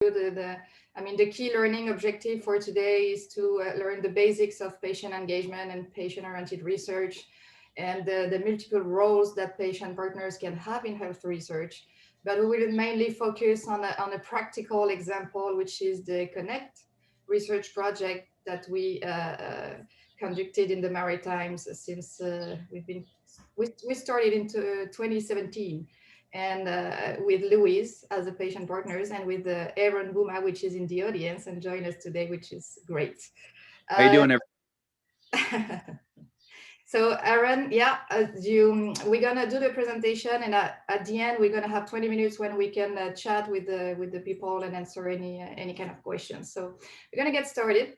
The key learning objective for today is to learn the basics of patient engagement and patient-oriented research, and the multiple roles that patient partners can have in health research. But we will mainly focus on a practical example, which is the Connect research project that we conducted in the Maritimes since we started into 2017, and with Louise as a patient partners, and with Aaron Buma, which is in the audience and join us today, which is great. How you Uh, doing? so Aaron, yeah, we're gonna do the presentation, and at the end we're gonna have 20 minutes when we can chat with the people and answer any kind of questions. So we're gonna get started,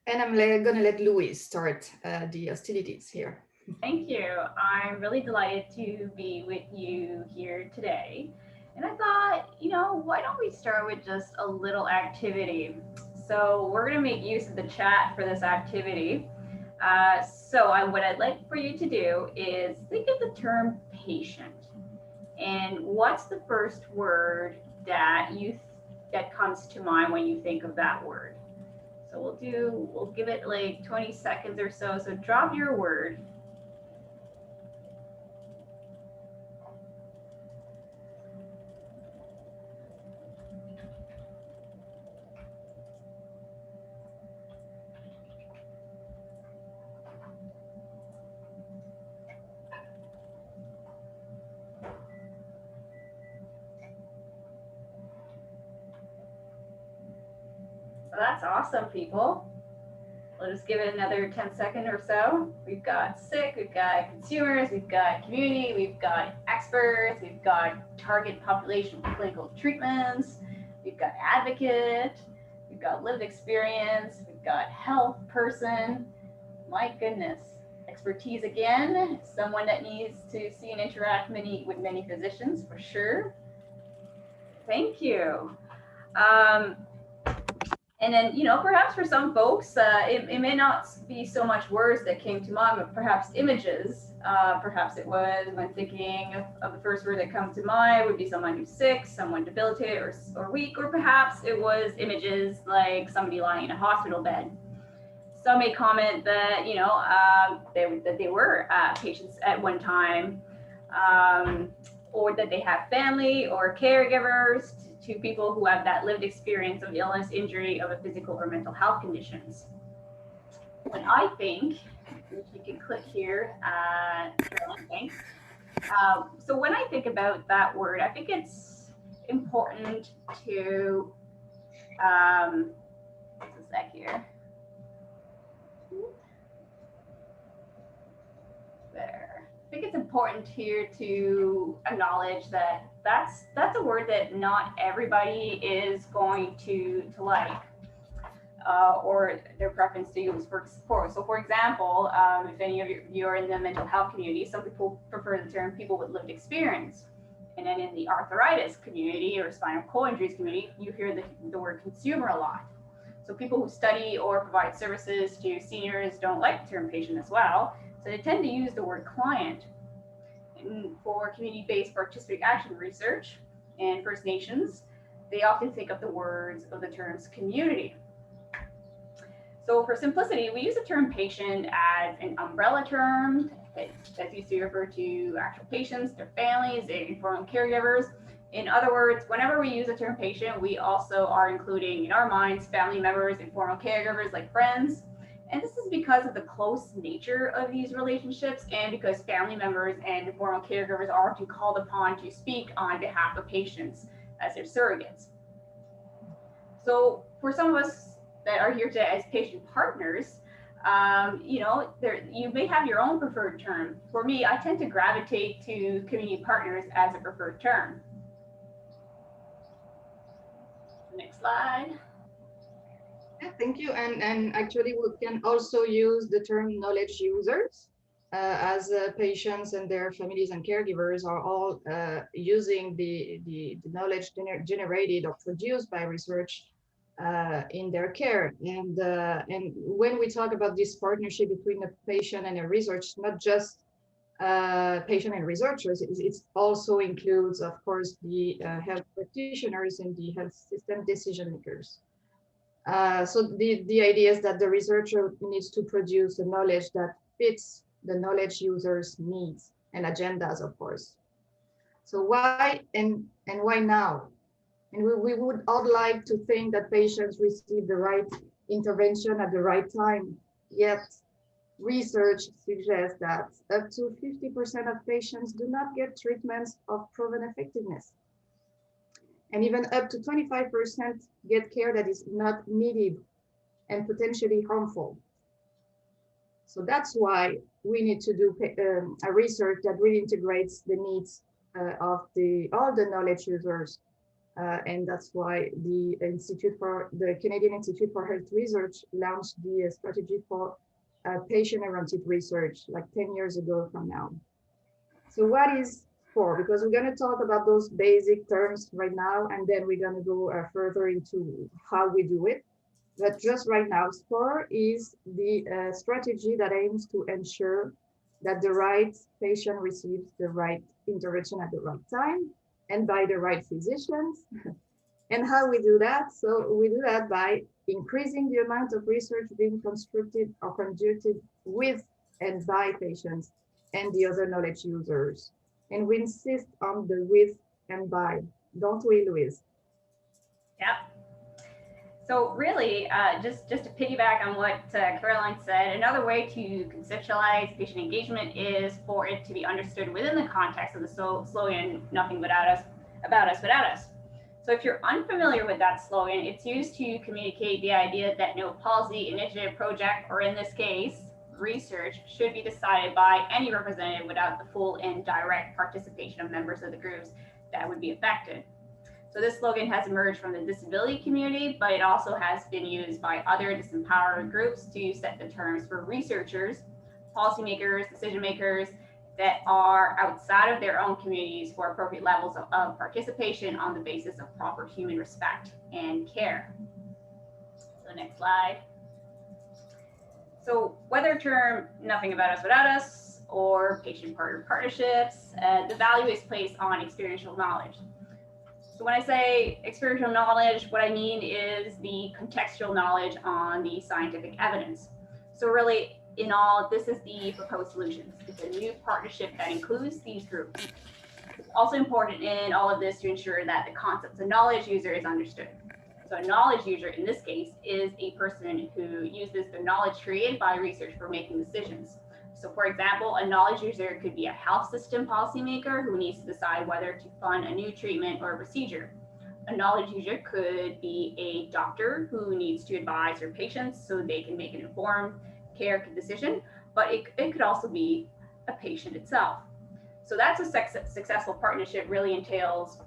and gonna let Louise start the hostilities here. Thank you. I'm really delighted to be with you here today. And I thought, why don't we start with just a little activity? So we're going to make use of the chat for this activity. What I'd like for you to do is think of the term patient. And what's the first word that comes to mind when you think of that word? So we'll give it like 20 seconds or so. So drop your word. So that's awesome, people. We'll just give it another 10 seconds or so. We've got sick, we've got consumers, we've got community, we've got experts, we've got target population for clinical treatments, we've got advocate, we've got lived experience, we've got health person. My goodness. Expertise again, someone that needs to see and interact with many physicians for sure. Thank you. And then, perhaps for some folks, it may not be so much words that came to mind, but perhaps images. Perhaps it was when thinking of the first word that comes to mind would be someone who's sick, someone debilitated or weak, or perhaps it was images like somebody lying in a hospital bed. Some may comment that, that they were patients at one time, or that they have family or caregivers to people who have that lived experience of illness, injury, of a physical or mental health conditions. When I think, if you can click here, Carolyn, thanks. So when I think about that word, I think it's important to, just a sec here. There. I think it's important here to acknowledge that that's a word that not everybody is going to like, or their preference to use for support. So for example, if any of you are in the mental health community, some people prefer the term people with lived experience. And then in the arthritis community or spinal cord injuries community, you hear the word consumer a lot. So people who study or provide services to seniors don't like the term patient as well. So they tend to use the word client. And for community-based participatory action research and First Nations, they often think of the terms community. So for simplicity, we use the term patient as an umbrella term that's used to refer to actual patients, their families, their informal caregivers. In other words, whenever we use the term patient, we also are including in our minds family members, informal caregivers like friends. And this is because of the close nature of these relationships, and because family members and informal caregivers are often called upon to speak on behalf of patients as their surrogates. So for some of us that are here today as patient partners, you may have your own preferred term. For me, I tend to gravitate to community partners as a preferred term. Next slide. Yeah, thank you. And actually, we can also use the term knowledge users, as patients and their families and caregivers are all using the knowledge generated or produced by research in their care. And when we talk about this partnership between a patient and a research, not just patient and researchers, it also includes, of course, the health practitioners and the health system decision makers. So the idea is that the researcher needs to produce the knowledge that fits the knowledge users' needs and agendas, of course. So why and why now? And we would all like to think that patients receive the right intervention at the right time. Yet research suggests that up to 50% of patients do not get treatments of proven effectiveness. And even up to 25% get care that is not needed and potentially harmful. So that's why we need to do a research that really integrates the needs of all the knowledge users. And that's why the Canadian Institute for Health Research launched the strategy for patient-oriented research like 10 years ago from now. So what is SPORE? Because we're going to talk about those basic terms right now, and then we're going to go further into how we do it. But just right now, SPORE is the strategy that aims to ensure that the right patient receives the right intervention at the right time and by the right physicians. And how we do that? So we do that by increasing the amount of research being constructed or conducted with and by patients and the other knowledge users. And we insist on the with and by, don't we, Louise? Yep. So really, just to piggyback on what Caroline said, another way to conceptualize patient engagement is for it to be understood within the context of the slogan, nothing about us, without us. So if you're unfamiliar with that slogan, it's used to communicate the idea that no policy, initiative, project, or in this case, research should be decided by any representative without the full and direct participation of members of the groups that would be affected. So this slogan has emerged from the disability community, but it also has been used by other disempowered groups to set the terms for researchers, policymakers, decision makers that are outside of their own communities for appropriate levels of participation on the basis of proper human respect and care. So next slide. So whether term nothing about us without us or patient-partner partnerships, the value is placed on experiential knowledge. So when I say experiential knowledge, what I mean is the contextual knowledge on the scientific evidence. So really, in all, this is the proposed solutions. It's a new partnership that includes these groups. It's also important in all of this to ensure that the concept of knowledge user is understood. So a knowledge user in this case is a person who uses the knowledge created by research for making decisions. So for example, a knowledge user could be a health system policymaker who needs to decide whether to fund a new treatment or a procedure. A knowledge user could be a doctor who needs to advise their patients so they can make an informed care decision, but it could also be a patient itself. So that's a successful partnership really entails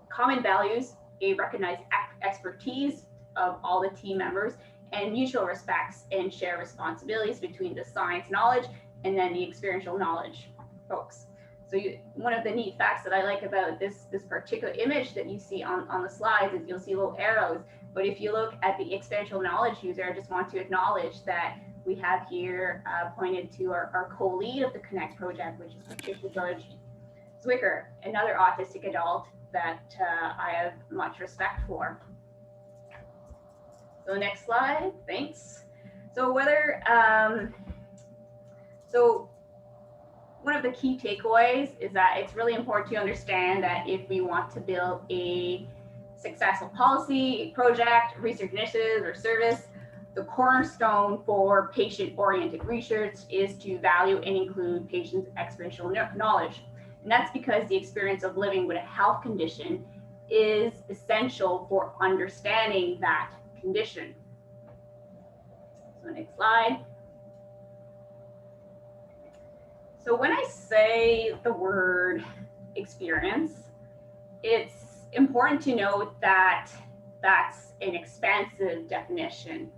common values, a recognized expertise of all the team members, and mutual respects and share responsibilities between the science knowledge and then the experiential knowledge folks. So one of the neat facts that I like about this particular image that you see on the slides is you'll see little arrows, but if you look at the experiential knowledge user, I just want to acknowledge that we have here pointed to our co-lead of the Connect project, which is Patricia George Zwicker, another autistic adult that I have much respect for. So next slide, thanks. So one of the key takeaways is that it's really important to understand that if we want to build a successful policy, project, research initiative, or service, the cornerstone for patient-oriented research is to value and include patients' experiential knowledge. And that's because the experience of living with a health condition is essential for understanding that condition. So next slide. So when I say the word experience, it's important to note that that's an expansive definition.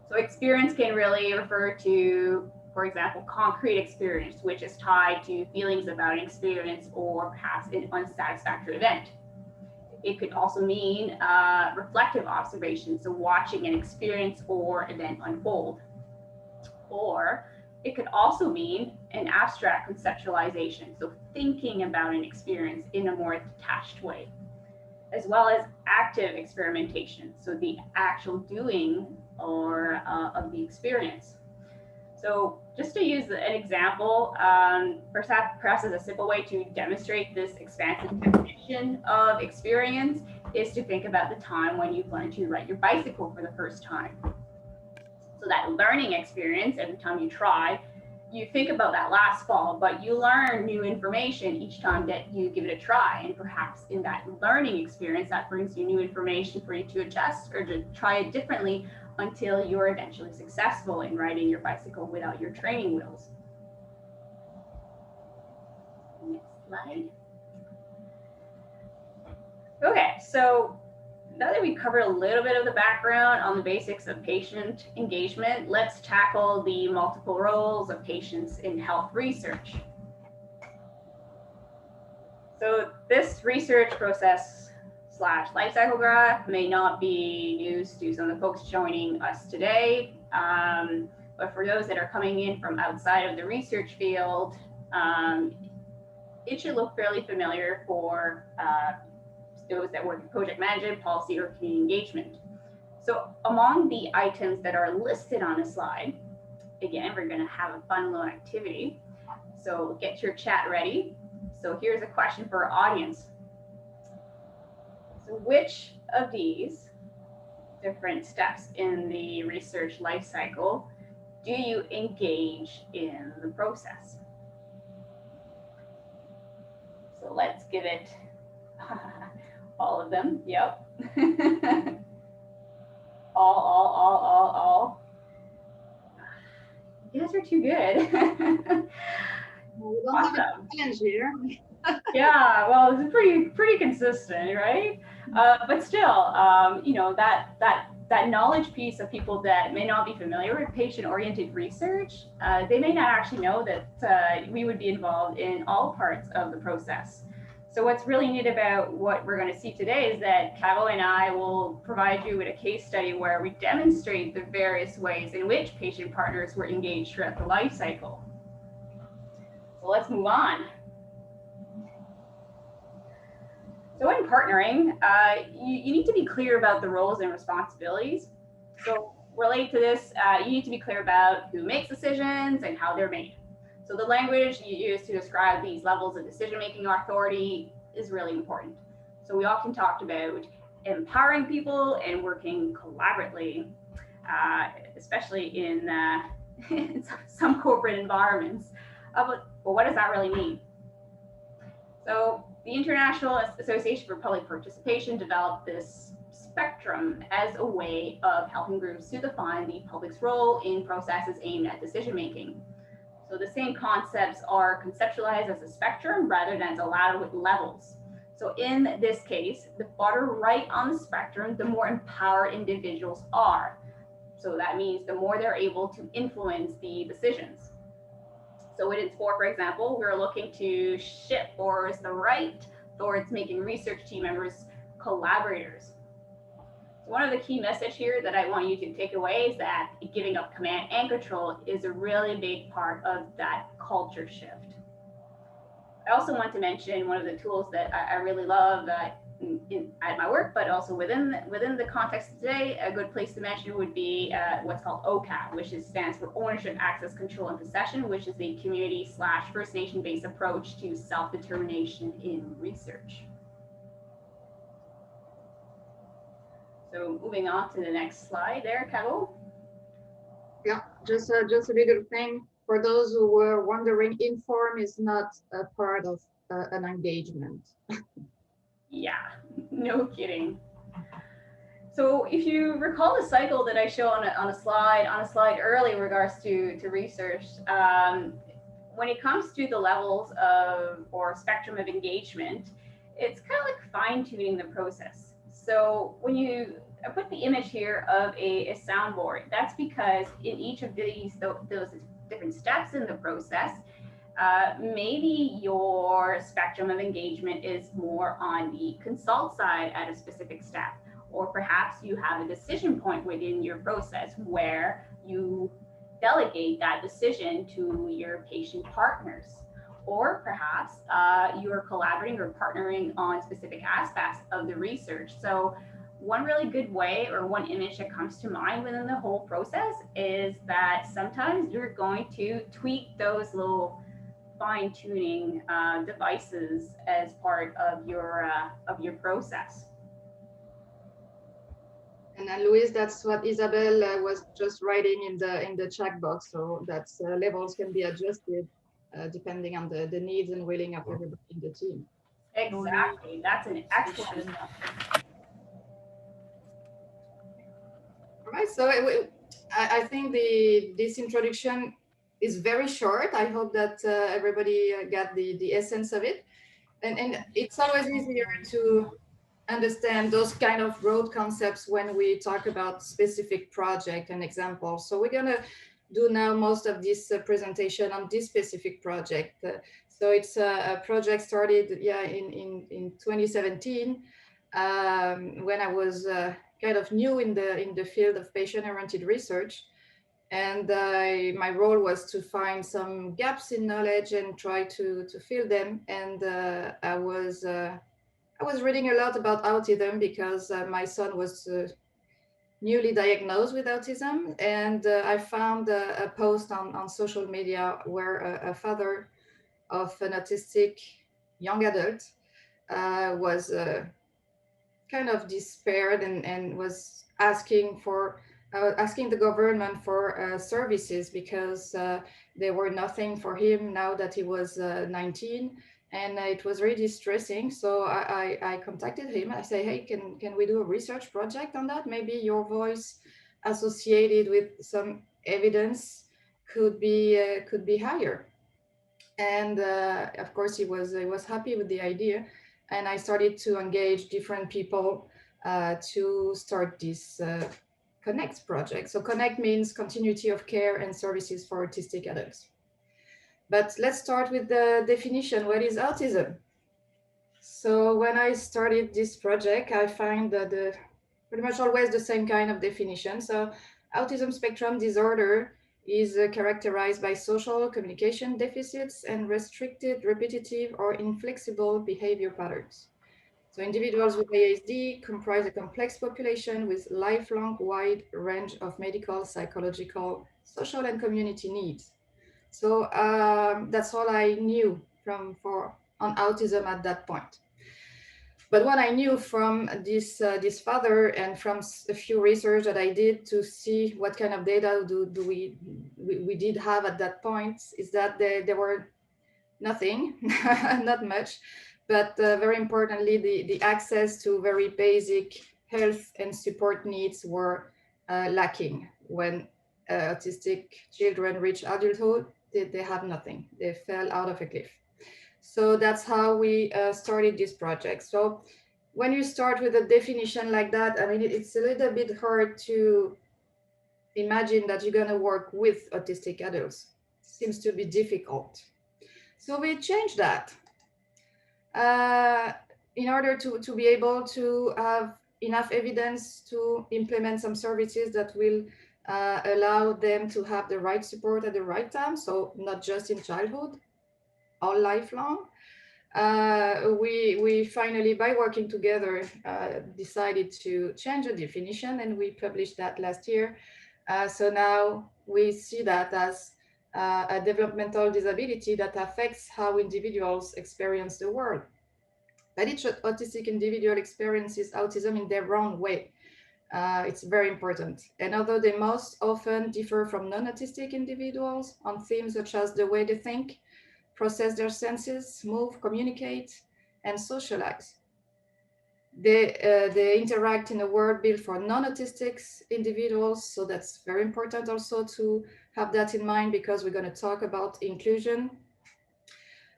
So experience can really refer to, for example, concrete experience, which is tied to feelings about an experience or perhaps an unsatisfactory event. It could also mean reflective observation, so watching an experience or event unfold. Or it could also mean and abstract conceptualization, so thinking about an experience in a more detached way, as well as active experimentation, so the actual doing or of the experience. So just to use an example, perhaps as a simple way to demonstrate this expansive definition of experience is to think about the time when you've learned to ride your bicycle for the first time. So that learning experience, every time you try, you think about that last fall, but you learn new information each time that you give it a try. And perhaps in that learning experience, that brings you new information for you to adjust or to try it differently until you're eventually successful in riding your bicycle without your training wheels. Next slide. Okay, so now that we covered a little bit of the background on the basics of patient engagement, let's tackle the multiple roles of patients in health research. So this research process / lifecycle graph may not be news to some of the folks joining us today, but for those that are coming in from outside of the research field, it should look fairly familiar for those that work in project management, policy, or community engagement. So among the items that are listed on the slide, again, we're going to have a fun little activity. So get your chat ready. So here's a question for our audience. So which of these different steps in the research life cycle do you engage in the process? So let's give it all of them. Yep. all. You guys are too good. We don't have a challenge here. Yeah, well, it's pretty consistent, right? But still, you know, that knowledge piece of people that may not be familiar with patient-oriented research, they may not actually know that we would be involved in all parts of the process. So what's really neat about what we're going to see today is that Cavo and I will provide you with a case study where we demonstrate the various ways in which patient partners were engaged throughout the life cycle. So let's move on. So in partnering, you need to be clear about the roles and responsibilities. So related to this, you need to be clear about who makes decisions and how they're made. So the language you use to describe these levels of decision-making authority is really important. So we often talked about empowering people and working collaboratively, especially in some corporate environments. But what does that really mean? So the International Association for Public Participation developed this spectrum as a way of helping groups to define the public's role in processes aimed at decision-making. So the same concepts are conceptualized as a spectrum rather than as a ladder with levels. So in this case, the farther right on the spectrum, the more empowered individuals are. So that means the more they're able to influence the decisions. So within sport, for example, we're looking to shift towards the right, towards making research team members collaborators. So one of the key messages here that I want you to take away is that giving up command and control is a really big part of that culture shift. I also want to mention one of the tools that I really love at my work, but also within the context of today, a good place to mention would be what's called OCAP, which stands for Ownership, Access, Control, and Possession, which is the community / First Nation-based approach to self-determination in research. So moving on to the next slide there, Cavo. Yeah, just a little thing. For those who were wondering, inform is not a part of an engagement. Yeah, no kidding. So if you recall the cycle that I show on a slide early in regards to research, when it comes to the levels of or spectrum of engagement, it's kind of like fine-tuning the process. So when I put the image here of a soundboard, that's because in each of those different steps in the process, maybe your spectrum of engagement is more on the consult side at a specific step, or perhaps you have a decision point within your process where delegate that decision to your patient partners. Or perhaps you are collaborating or partnering on specific aspects of the research. So one really good way, or one image that comes to mind within the whole process, is that sometimes you're going to tweak those little fine tuning devices as part of your process. And then Louise, that's what Isabel was just writing in the chat box. So that levels can be adjusted depending on the needs and willing of everybody in the team. Exactly. That's an excellent. All right. So I think this introduction is very short. I hope that everybody got the essence of it. And it's always easier to understand those kind of broad concepts when we talk about specific project and examples. So we're gonna do now most of this presentation on this specific project. So it's a project started, yeah, in 2017 when I was kind of new in the field of patient-oriented research. And my role was to find some gaps in knowledge and try to fill them. And I was reading a lot about autism because my son was newly diagnosed with autism. And I found a post on social media where a father of an autistic young adult was kind of despaired and was asking the government for services because there were nothing for him now that he was 19, and it was really distressing. So I contacted him. I say, hey, can we do a research project on that? Maybe your voice associated with some evidence could be higher. And of course he was happy with the idea, and I started to engage different people to start this connect project. So connect means continuity of care and services for autistic adults. But let's start with the definition. What is autism? So when I started this project, I find that pretty much always the same kind of definition. So autism spectrum disorder is characterized by social communication deficits and restricted, repetitive, or inflexible behavior patterns. So individuals with ASD comprise a complex population with lifelong wide range of medical, psychological, social, and community needs. So that's all I knew for on autism at that point. But what I knew from this father and from a few research that I did to see what kind of data we did have at that point is that there were nothing, not much, but very importantly, the access to very basic health and support needs were lacking. When autistic children reach adulthood, they have nothing. They fell out of a cliff. So that's how we started this project. So when you start with a definition like that, I mean, it's a little bit hard to imagine that you're going to work with autistic adults. It seems to be difficult. So we changed that in order to be able to have enough evidence to implement some services that will allow them to have the right support at the right time. So not just in childhood, all lifelong. We finally, by working together, decided to change the definition, and we published that last year. So now we see that as a developmental disability that affects how individuals experience the world. But each autistic individual experiences autism in their own way. It's very important. And although they most often differ from non-autistic individuals on themes such as the way they think, process their senses, move, communicate, and socialize. They interact in a world built for non-autistic individuals. So that's very important also to have that in mind, because we're going to talk about inclusion.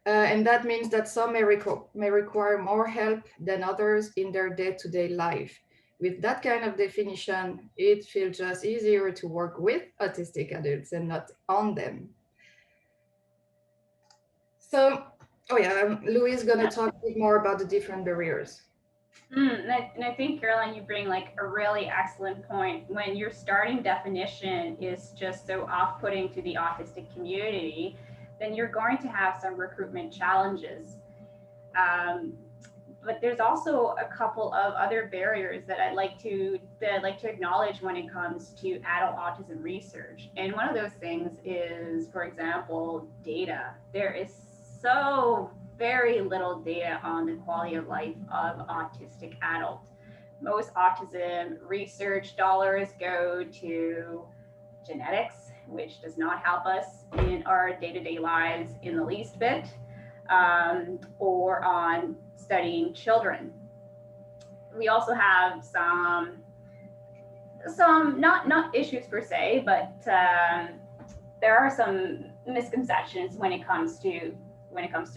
And that means that some may require more help than others in their day-to-day life. With that kind of definition, it feels just easier to work with autistic adults and not on them. So, oh yeah, Louise is going to talk a bit more about the different barriers. And I think, Caroline, you bring like a really excellent point. When your starting definition is just so off-putting to the autistic community, then you're going to have some recruitment challenges. Um, but there's also a couple of other barriers that I'd like to acknowledge when it comes to adult autism research. And one of those things is, for example, data. There is so very little data on the quality of life of autistic adults. Most autism research dollars go to genetics, which does not help us in our day-to-day lives in the least bit, or on studying children. We also have some not issues per se, but there are some misconceptions when it comes to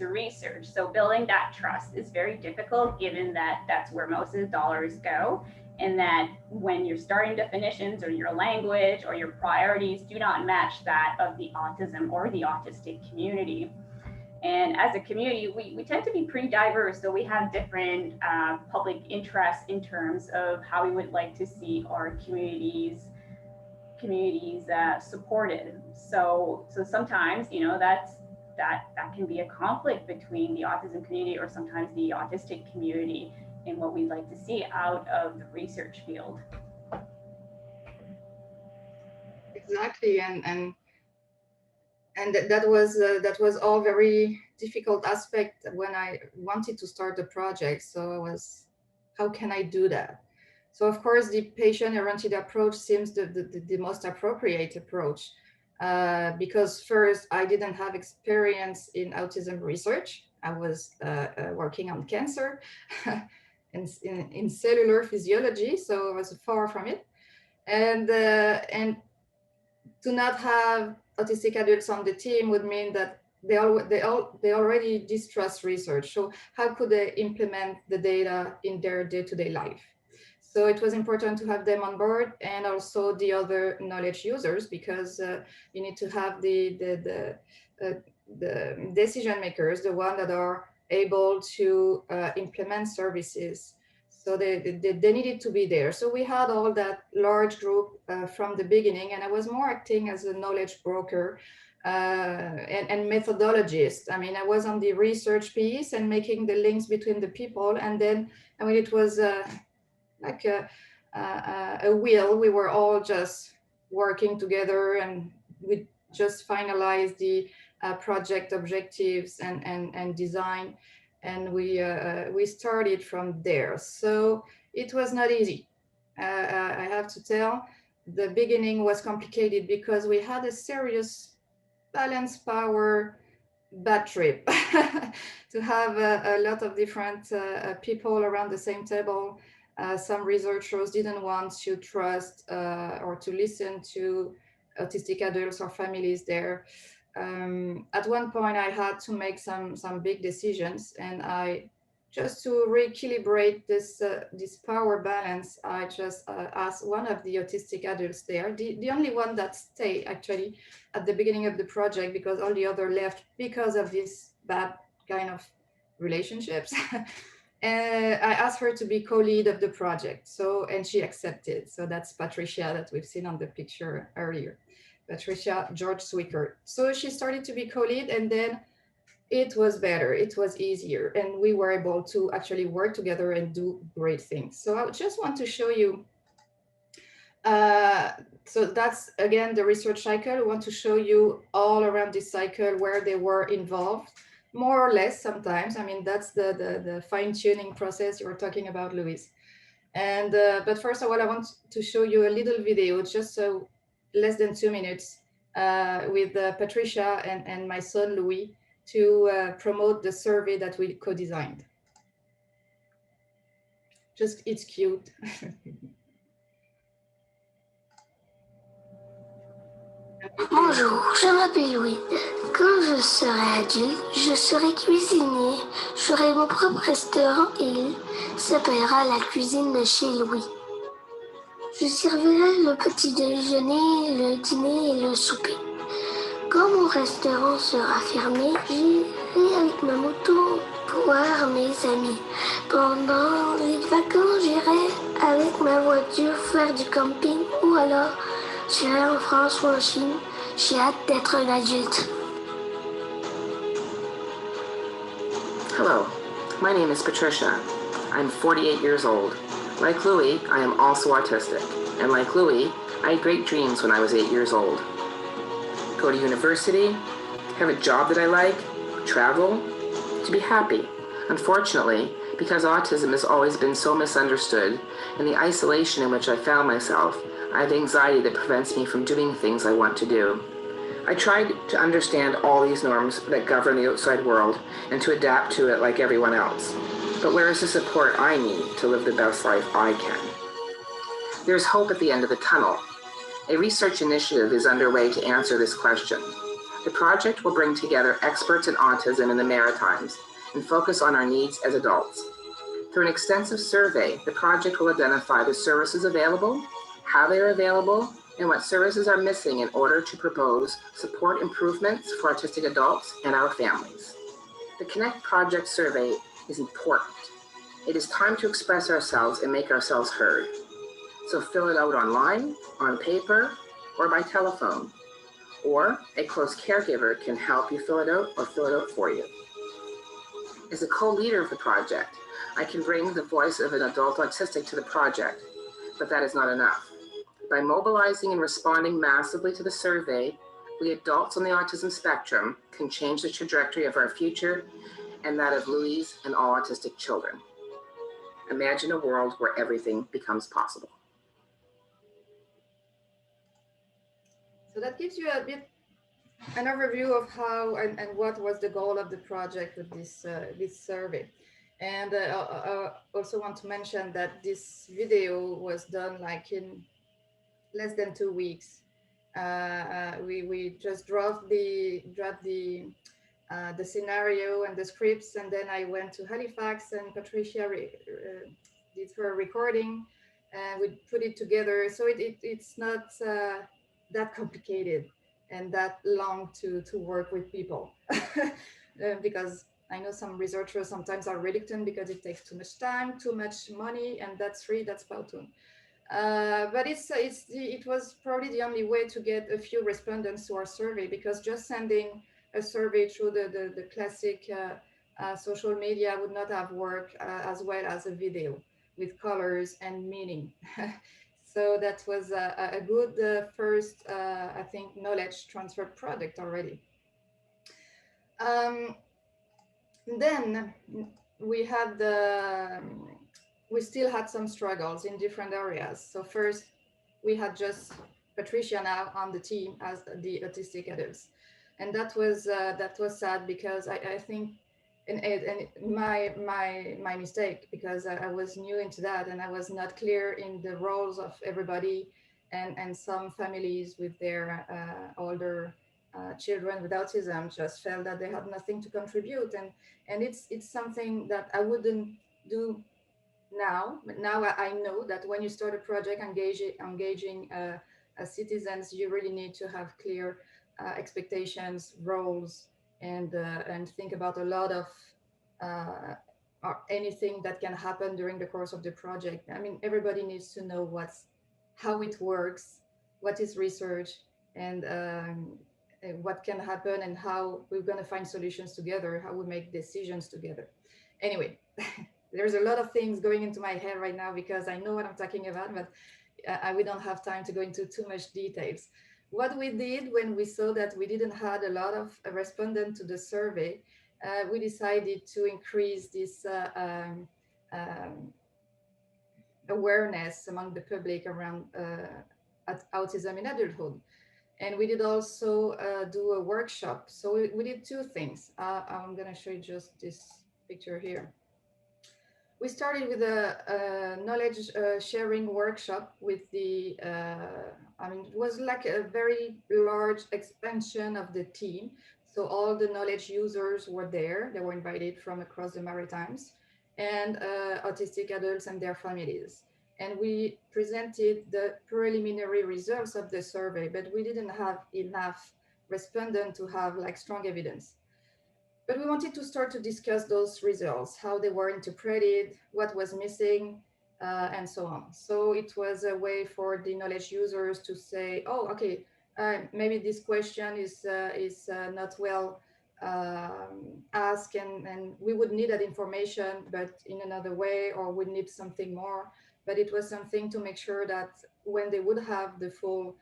research. So building that trust is very difficult, given that that's where most of the dollars go, and that when your starting definitions or your language or your priorities do not match that of the autism or the autistic community. And as a community, we tend to be pretty diverse, so we have different public interests in terms of how we would like to see our communities supported. So sometimes, that can be a conflict between the autism community or sometimes the autistic community in what we'd like to see out of the research field. Exactly, and that was all very difficult aspect when I wanted to start the project. So I was, how can I do that? So of course, the patient-oriented approach seems the most appropriate approach, because first, I didn't have experience in autism research. I was working on cancer in cellular physiology, so I was far from it. And to not have autistic adults on the team would mean that they already distrust research. So how could they implement the data in their day-to-day life? So it was important to have them on board, and also the other knowledge users, because you need to have the decision makers, the ones that are able to implement services. So they needed to be there. So we had all that large group from the beginning, and I was more acting as a knowledge broker and methodologist. I mean, I was on the research piece and making the links between the people. And then, I mean, it was like a wheel. We were all just working together, and we just finalized the project objectives and design. And we started from there. So it was not easy. I have to tell, the beginning was complicated because we had a serious balance power bad trip to have a lot of different people around the same table. Some researchers didn't want to trust or to listen to autistic adults or families there. At one point, I had to make some big decisions, and I just to recalibrate this power balance, I just asked one of the autistic adults there, the only one that stayed actually at the beginning of the project, because all the other left because of this bad kind of relationships. And I asked her to be co-lead of the project. So, and she accepted. So that's Patricia that we've seen on the picture earlier. Patricia George Swicker. So she started to be co-lead, and then it was better, it was easier, and we were able to actually work together and do great things. So I just want to show you, so that's again the research cycle. I want to show you all around this cycle where they were involved, more or less sometimes. I mean, that's the fine-tuning process you were talking about, Louise. And but first of all, I want to show you a little video, just so less than 2 minutes, with Patricia and my son Louis, to promote the survey that we co-designed. Just, it's cute. Bonjour, je m'appelle Louis. Quand je serai adulte, je serai cuisinier. J'aurai mon propre restaurant et il s'appellera la cuisine de chez Louis. Je servirai le petit déjeuner, le dîner et le souper. Quand mon restaurant sera fermé, j'irai avec ma moto voir mes amis pendant les vacances, j'irai avec ma voiture faire du camping ou alors j'irai en France ou en Chine. J'ai hâte d'être un adulte. Hello, my name is Patricia. I'm 48 years old. Like Louis, I am also autistic. And like Louis, I had great dreams when I was 8 years old. Go to university, have a job that I like, travel, to be happy. Unfortunately, because autism has always been so misunderstood, and the isolation in which I found myself, I have anxiety that prevents me from doing things I want to do. I tried to understand all these norms that govern the outside world and to adapt to it like everyone else. But where is the support I need to live the best life I can? There's hope at the end of the tunnel. A research initiative is underway to answer this question. The project will bring together experts in autism in the Maritimes and focus on our needs as adults. Through an extensive survey, the project will identify the services available, how they are available, and what services are missing in order to propose support improvements for autistic adults and our families. The Connect Project survey is important. It is time to express ourselves and make ourselves heard. So fill it out online, on paper, or by telephone. Or a close caregiver can help you fill it out or fill it out for you. As a co-leader of the project, I can bring the voice of an adult autistic to the project, but that is not enough. By mobilizing and responding massively to the survey, we adults on the autism spectrum can change the trajectory of our future and that of Louise and all autistic children. Imagine a world where everything becomes possible. So that gives you a bit an overview of how and what was the goal of the project with this survey. And I also want to mention that this video was done like in less than 2 weeks. We just dropped the scenario and the scripts, and then I went to Halifax, and Patricia did her recording, and we put it together. So it's not that complicated and that long to work with people, because I know some researchers sometimes are reluctant because it takes too much time, too much money, and that's free, that's Powtoon. But it was probably the only way to get a few respondents to our survey, because just sending a survey through the classic social media would not have worked as well as a video with colors and meaning. So that was a good first, I think, knowledge transfer product already. Then we still had some struggles in different areas. So first, we had just Patricia now on the team as the autistic adults, and that was sad, because I think, and my mistake, because I was new into that and I was not clear in the roles of everybody, and some families with their older children with autism just felt that they had nothing to contribute, and it's something that I wouldn't do now. But now I know that when you start a project engaging citizens, you really need to have clear expectations, roles, and think about a lot of or anything that can happen during the course of the project. I mean, everybody needs to know how it works, what is research, and what can happen, and how we're going to find solutions together, how we make decisions together. Anyway, there's a lot of things going into my head right now because I know what I'm talking about, but we don't have time to go into too much details. What we did when we saw that we didn't have a lot of respondents to the survey, we decided to increase this awareness among the public around autism in adulthood. And we did also do a workshop. So we did two things. I'm going to show you just this picture here. We started with a knowledge sharing workshop with it was like a very large expansion of the team. So all the knowledge users were there. They were invited from across the Maritimes, and autistic adults and their families. And we presented the preliminary results of the survey, but we didn't have enough respondents to have like strong evidence. But we wanted to start to discuss those results, how they were interpreted, what was missing, and so on. So it was a way for the knowledge users to say, oh, okay, maybe this question is not well asked, and we would need that information, but in another way, or we need something more. But it was something to make sure that when they would have the full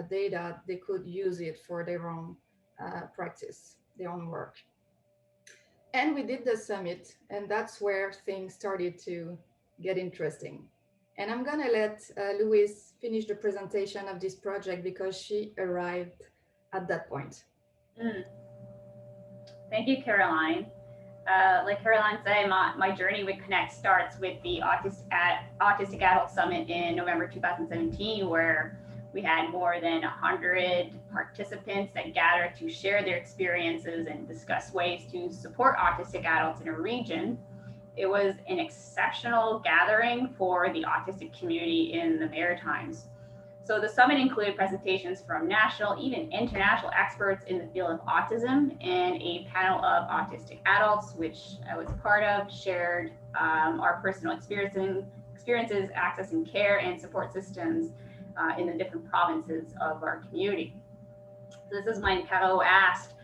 data, they could use it for their own practice, their own work. And we did the summit, and that's where things started to get interesting. And I'm gonna let Louise finish the presentation of this project because she arrived at that point. Thank you, Caroline. Like Caroline said, my journey with Connect starts with the Autistic Adult Summit in November 2017, where we had more than 100 participants that gathered to share their experiences and discuss ways to support autistic adults in a region. It was an exceptional gathering for the autistic community in the Maritimes. So the summit included presentations from national, even international experts in the field of autism, and a panel of autistic adults, which I was part of, shared our personal experiences accessing care and support systems in the different provinces of our community. So this is when Caro asked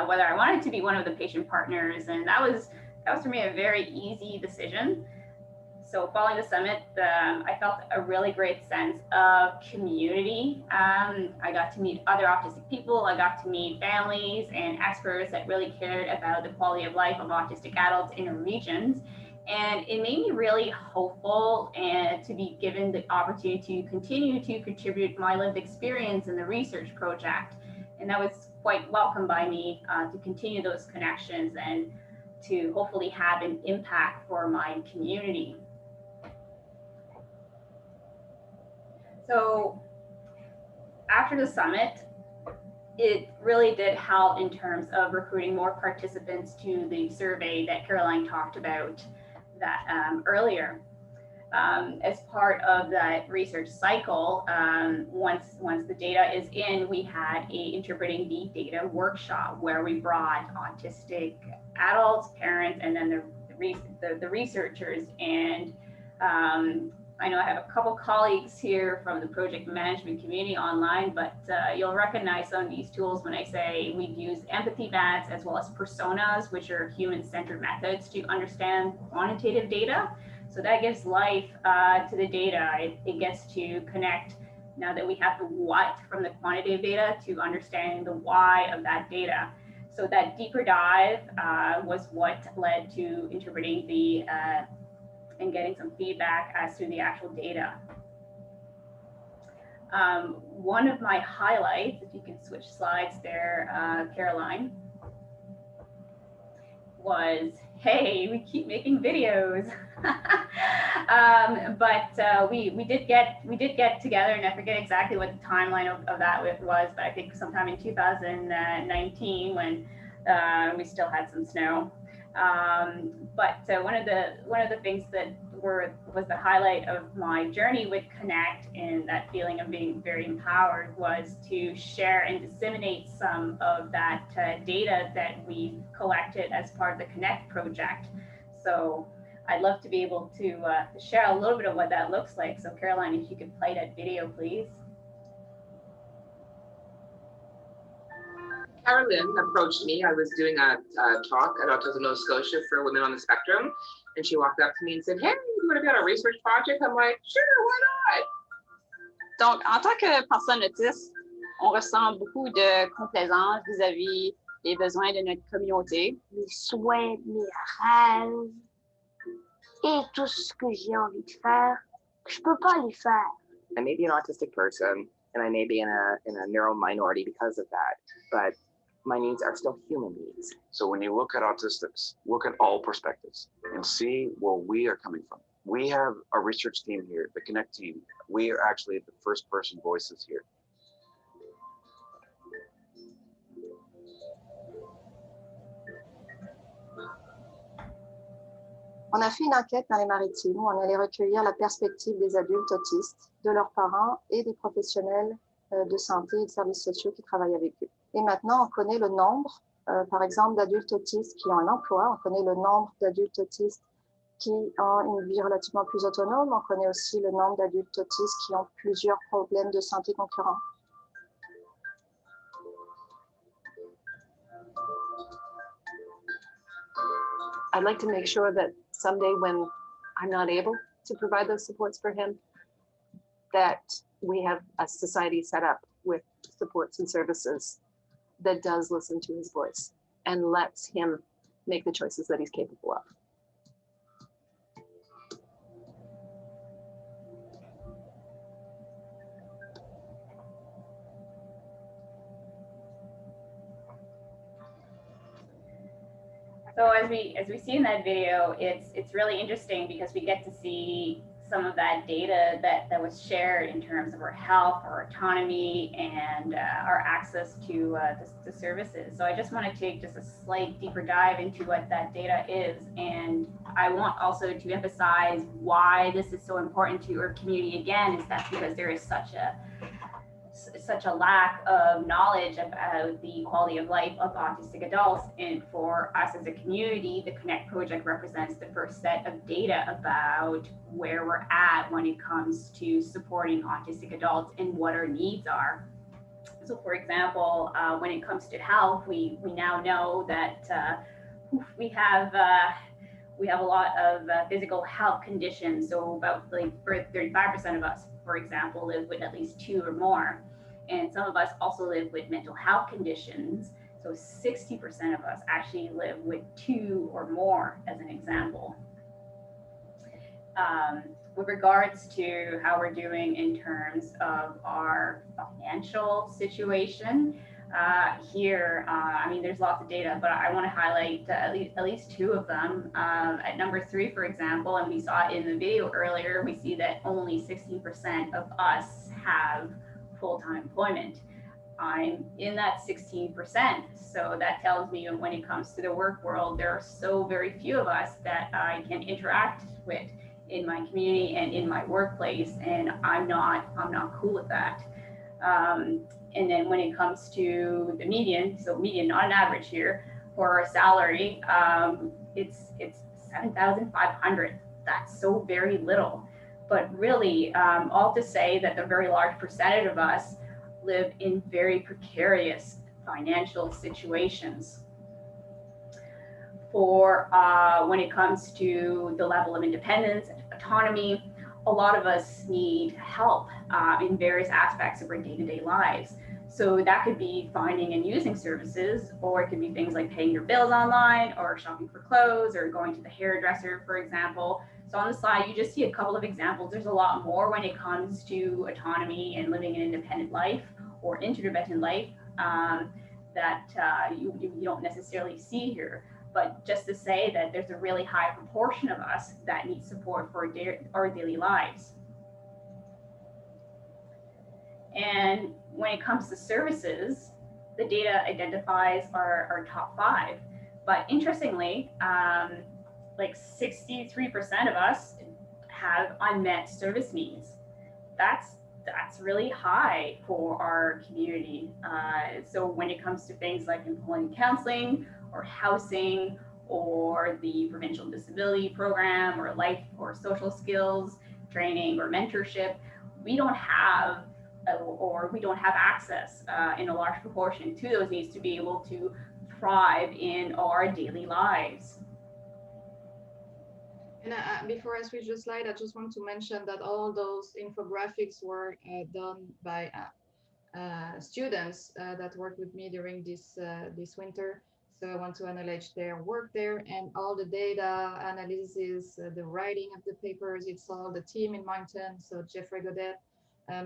whether I wanted to be one of the patient partners, and that was for me a very easy decision. So following the summit, I felt a really great sense of community. I got to meet other autistic people. I got to meet families and experts that really cared about the quality of life of autistic adults in our regions. And it made me really hopeful and to be given the opportunity to continue to contribute my lived experience in the research project. And that was quite welcome by me to continue those connections and to hopefully have an impact for my community. So after the summit, it really did help in terms of recruiting more participants to the survey that Caroline talked about earlier. As part of that research cycle, once the data is in, we had a interpreting the data workshop where we brought autistic adults, parents, and then the researchers. And I know I have a couple colleagues here from the project management community online, but you'll recognize some of these tools when I say we've used empathy mats as well as personas, which are human-centered methods to understand quantitative data. So that gives life to the data. It gets to connect, now that we have the what from the quantitative data, to understanding the why of that data. So that deeper dive was what led to interpreting the and getting some feedback as to the actual data. One of my highlights, if you can switch slides there, Caroline, was, hey, we keep making videos. But we did get together, and I forget exactly what the timeline of that was, but I think sometime in 2019 when we still had some snow. But one of the things that was the highlight of my journey with Connect and that feeling of being very empowered was to share and disseminate some of that data that we collected as part of the Connect project. So I'd love to be able to share a little bit of what that looks like. So Caroline, if you could play that video, please. Carolyn approached me. I was doing a talk at Autism Nova Scotia for women on the spectrum, and she walked up to me and said, "Hey, you want to be on a research project?" I'm like, "Sure, why not?" Donc, en tant que personne autiste, on ressent beaucoup de complaisance vis-à-vis les besoins de notre communauté. Mes souhaits, mes rêves et tout ce que j'ai envie de faire, je peux pas les faire. I may be an autistic person, and I may be in a neuro minority because of that, but my needs are still human needs. So when you look at autistics, look at all perspectives and see where we are coming from. We have a research team here, the Connect team. We are actually the first person voices here. On a fait une enquête dans les Maritimes où on allait recueillir la perspective des adultes autistes, de leurs parents et des professionnels de santé et de services sociaux qui travaillent avec eux. Et maintenant, on connaît le nombre par exemple, d'adultes autistes qui ont un emploi. On connaît le nombre d'adultes autistes qui ont une vie relativement plus autonome. On connaît aussi le nombre d'adultes autistes qui ont plusieurs problèmes de santé concurrents. I'd like to make sure that someday when I'm not able to provide those supports for him, that we have a society set up with supports and services that does listen to his voice and lets him make the choices that he's capable of. So as we see in that video, it's really interesting because we get to see some of that data that was shared in terms of our health, our autonomy, and our access to the services. So I just want to take just a slight deeper dive into what that data is. And I want also to emphasize why this is so important to our community again, is that because there is such a lack of knowledge about the quality of life of autistic adults. And for us as a community, the Connect project represents the first set of data about where we're at when it comes to supporting autistic adults and what our needs are. So for example, when it comes to health, we now know that we have a lot of physical health conditions. So about like 35% of us, for example, live with at least 2 or more. And some of us also live with mental health conditions. So 60% of us actually live with 2 or more, as an example. With regards to how we're doing in terms of our financial situation, I mean, there's lots of data, but I want to highlight at least 2 of them. At number 3, for example, and we saw it in the video earlier, we see that only 16% of us have full-time employment. I'm in that 16%. So that tells me when it comes to the work world, there are so very few of us that I can interact with in my community and in my workplace, and I'm not cool with that. And then when it comes to the median, so median, not an average here, for our salary, it's $7,500. That's so very little. But really, all to say that the very large percentage of us live in very precarious financial situations. For when it comes to the level of independence and autonomy, a lot of us need help in various aspects of our day-to-day lives. So that could be finding and using services, or it could be things like paying your bills online, or shopping for clothes, or going to the hairdresser, for example. So on the slide, you just see a couple of examples. There's a lot more when it comes to autonomy and living an independent life or interdependent life that you don't necessarily see here. But just to say that there's a really high proportion of us that need support for our daily lives. And when it comes to services, the data identifies our top 5. But interestingly, like 63% of us have unmet service needs. That's really high for our community. So when it comes to things like employment counseling or housing or the provincial disability program or life or social skills training or mentorship, we don't have access in a large proportion to those needs to be able to thrive in our daily lives. And before I switch the slide, I just want to mention that all those infographics were done by students that worked with me during this winter. So I want to acknowledge their work there, and all the data analysis, the writing of the papers. It's all the team in Moncton. So Jeffrey Godet,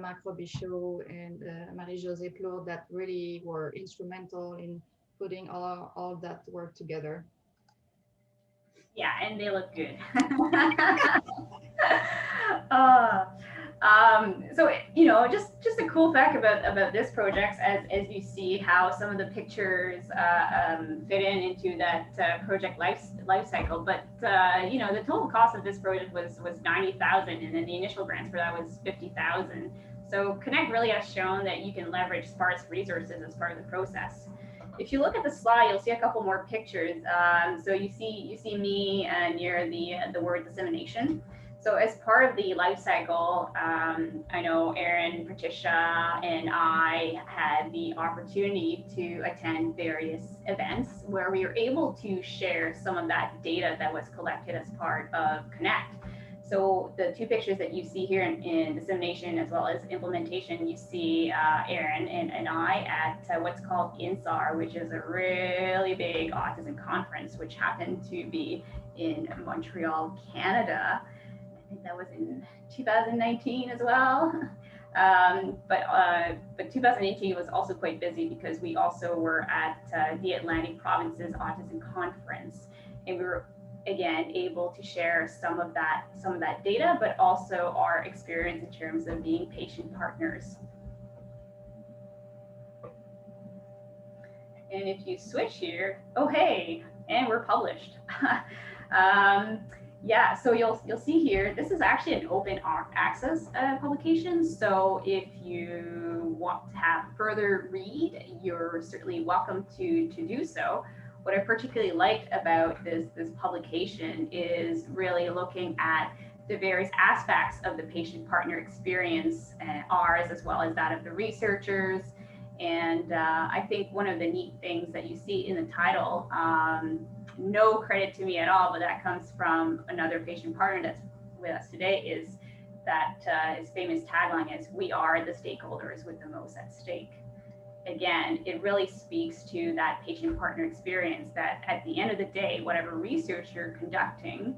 Marc Robichaud, and Marie-Josée Plourde that really were instrumental in putting all that work together. Yeah, and they look good. So, you know, just a cool fact about this project, as you see how some of the pictures fit into that project life cycle. But you know, the total cost of this project was $90,000, and then the initial grants for that was $50,000. So Connect really has shown that you can leverage sparse resources as part of the process. if you look at the slide, you'll see a couple more pictures. So you see me near the word dissemination. So as part of the life cycle, I know Erin, Patricia, and I had the opportunity to attend various events where we were able to share some of that data that was collected as part of Connect. So the two pictures that you see here in dissemination as well as implementation, you see Erin and I at what's called INSAR, which is a really big autism conference, which happened to be in Montreal, Canada. I think that was in 2019 as well. But 2018 was also quite busy because we also were at the Atlantic Provinces Autism Conference, and we were again able to share some of that data, but also our experience in terms of being patient partners. And if you switch here, oh hey, and we're published. Yeah, so you'll see here, this is actually an open access publication. So if you want to have further read, you're certainly welcome to do so. What I particularly liked about this publication is really looking at the various aspects of the patient partner experience, ours as well as that of the researchers. And I think one of the neat things that you see in the title, no credit to me at all, but that comes from another patient partner that's with us today, is that his famous tagline is, "We are the stakeholders with the most at stake." Again, it really speaks to that patient partner experience, that at the end of the day, whatever research you're conducting,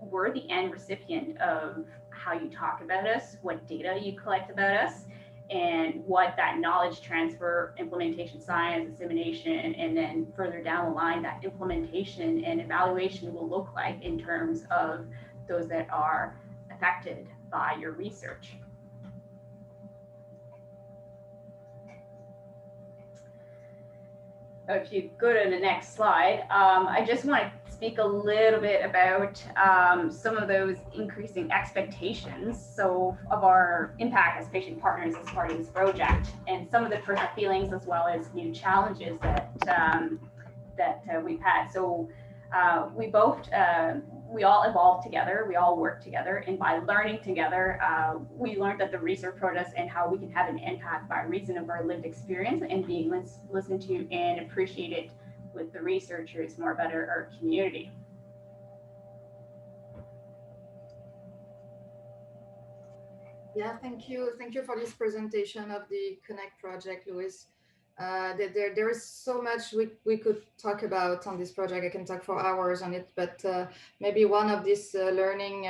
we're the end recipient of how you talk about us, what data you collect about us, and what that knowledge transfer, implementation science, dissemination, and then further down the line, that implementation and evaluation will look like in terms of those that are affected by your research. If you go to the next slide, I just want to speak a little bit about some of those increasing expectations, so of our impact as patient partners as part of this project, and some of the personal feelings as well as new challenges that we've had. So we all evolved together, we all worked together, and by learning together, we learned that the research process and how we can have an impact by reason of our lived experience and being listened to and appreciated with the researchers more better our community. Yeah, thank you. Thank you for this presentation of the Connect project, Louise. There is so much we could talk about on this project. I can talk for hours on it, but maybe one of this learning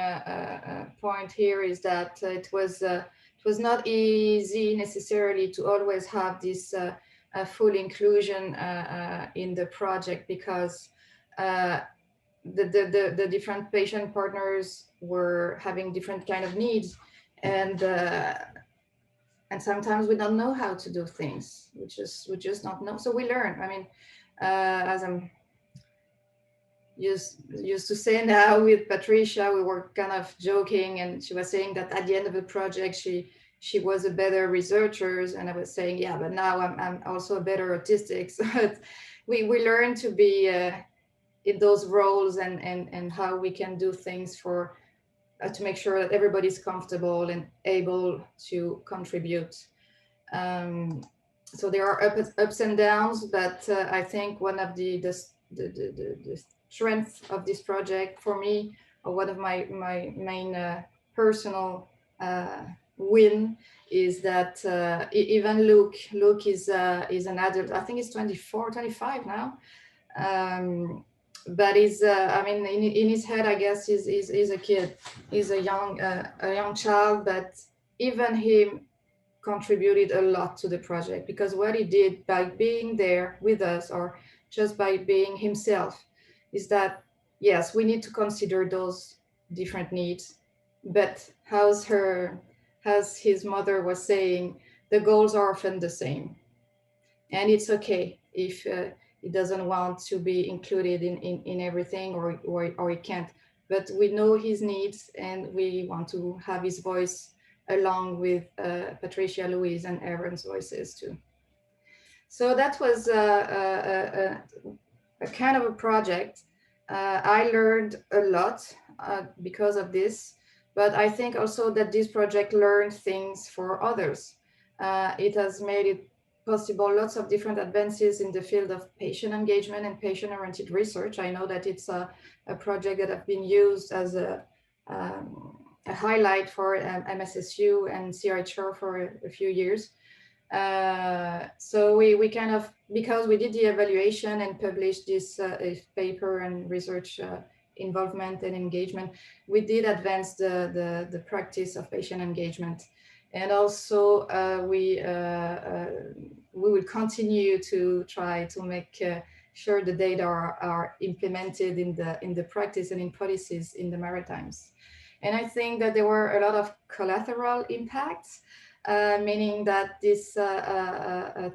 point here is that it was not easy necessarily to always have this full inclusion in the project, because the different patient partners were having different kind of needs, and sometimes we don't know how to do things. We just don't know. So we learn. I mean, as I'm used to say now with Patricia, we were kind of joking, and she was saying that at the end of the project, she was a better researcher, and I was saying, yeah, but now I'm also a better autistic. So we learn to be in those roles and how we can do things for to make sure that everybody's comfortable and able to contribute. So there are ups and downs, but I think one of the strengths of this project for me, or one of my main personal win, is that even Luke is an adult. I think he's 24, 25 now. But he's I mean, in his head, I guess he's a kid. He's a young child, but even him contributed a lot to the project, because what he did by being there with us, or just by being himself, is that yes, we need to consider those different needs, but as his mother was saying, the goals are often the same, and it's okay if he doesn't want to be included in everything, or he can't, but we know his needs, and we want to have his voice along with Patricia, Louise, and Erin's voices too. So that was a kind of a project. I learned a lot because of this, but I think also that this project learned things for others. It has made it possible lots of different advances in the field of patient engagement and patient-oriented research. I know that it's a project that have been used as a highlight for MSSU and CRHR for a few years. So we kind of, because we did the evaluation and published this paper and research involvement and engagement, we did advance the practice of patient engagement. And also we will continue to try to make sure the data are implemented in the practice and in policies in the Maritimes. And I think that there were a lot of collateral impacts, meaning that this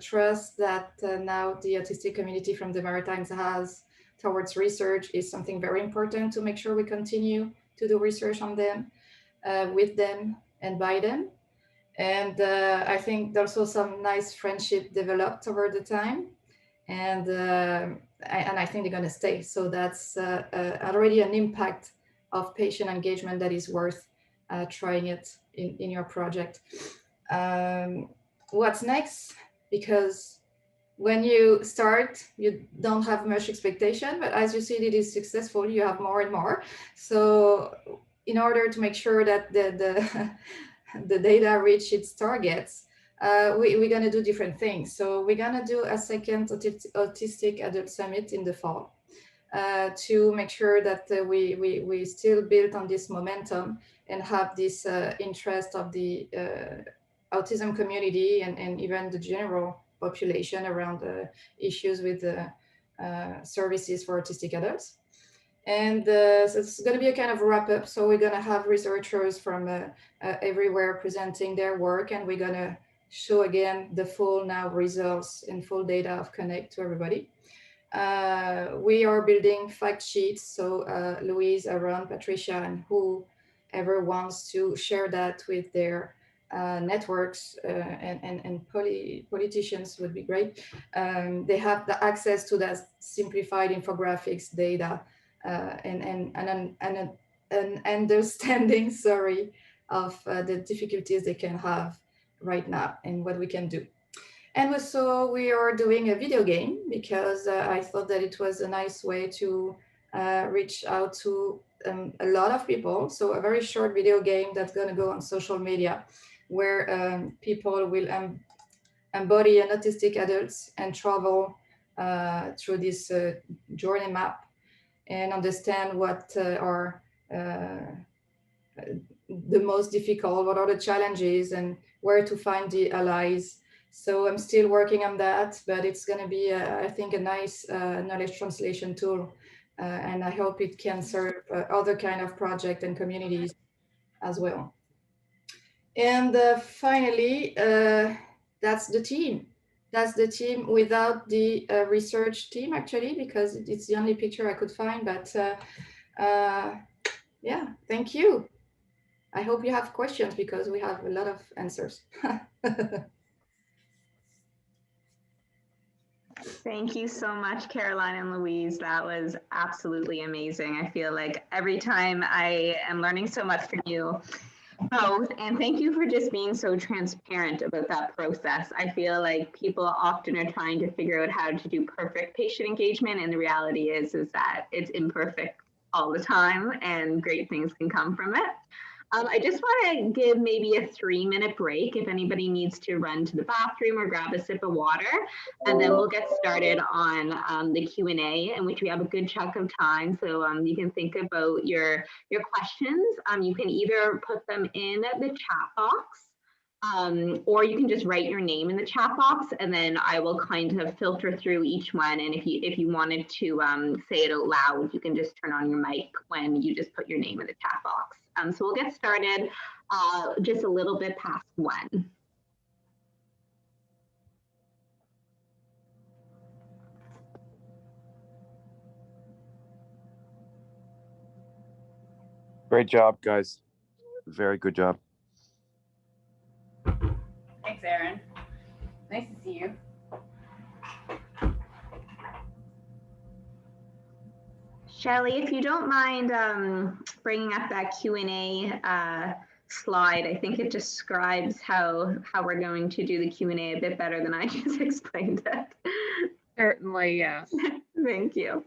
trust that now the autistic community from the Maritimes has towards research is something very important to make sure we continue to do research on them, with them and by them. And I think there's also some nice friendship developed over the time. And I think they're going to stay. So that's already an impact of patient engagement that is worth trying it in your project. What's next? Because when you start, you don't have much expectation, but as you see it is successful, you have more and more. So in order to make sure that the data reach its targets, we're going to do different things. So we're going to do a second autistic adult summit in the fall to make sure that we still build on this momentum and have this interest of the autism community and even the general population around issues with services for autistic adults. And so it's going to be a kind of wrap up. So we're going to have researchers from everywhere presenting their work, and we're going to show again the full now results and full data of Connect to everybody. We are building fact sheets. So Louise, Aaron, Patricia, and whoever wants to share that with their networks and politicians would be great. They have the access to that simplified infographics data and an understanding, sorry, of the difficulties they can have right now and what we can do. And also we are doing a video game because I thought that it was a nice way to reach out to a lot of people. So a very short video game that's going to go on social media where people will embody an autistic adults and travel through this journey map and understand what are the most difficult, what are the challenges, and where to find the allies. So I'm still working on that, but it's going to be, I think, a nice knowledge translation tool. And I hope it can serve other kind of project and communities as well. And finally, that's the team. That's the team without the research team, actually, because it's the only picture I could find. But yeah, thank you. I hope you have questions because we have a lot of answers. Thank you so much, Caroline and Louise. That was absolutely amazing. I feel like every time I am learning so much from you both, and thank you for just being so transparent about that process. I feel like people often are trying to figure out how to do perfect patient engagement, and the reality is that it's imperfect all the time and great things can come from it. I just want to give maybe a 3-minute break if anybody needs to run to the bathroom or grab a sip of water, and then we'll get started on the Q&A, in which we have a good chunk of time. So you can think about your questions. You can either put them in the chat box, or you can just write your name in the chat box, and then I will kind of filter through each one. And if you wanted to say it out loud, you can just turn on your mic when you just put your name in the chat box. So we'll get started just a little bit past 1. Great job, guys. Very good job. Thanks, Aaron. Nice to see you. Shelley, if you don't mind bringing up that Q&A slide, I think it describes how we're going to do the Q&A a bit better than I just explained it. Certainly, yes. Thank you.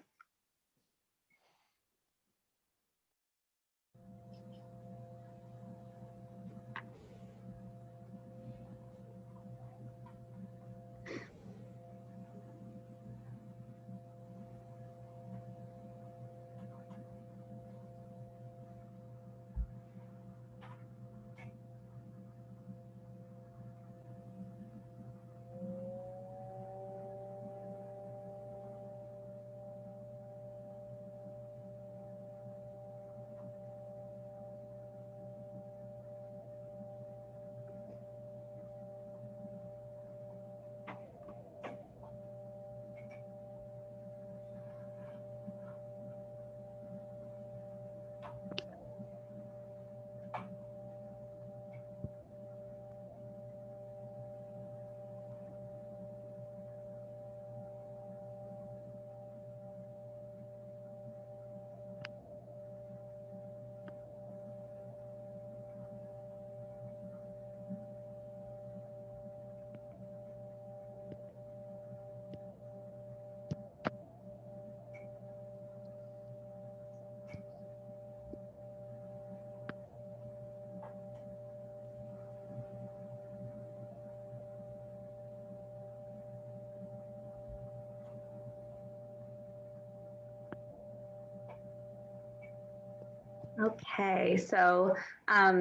Okay, so I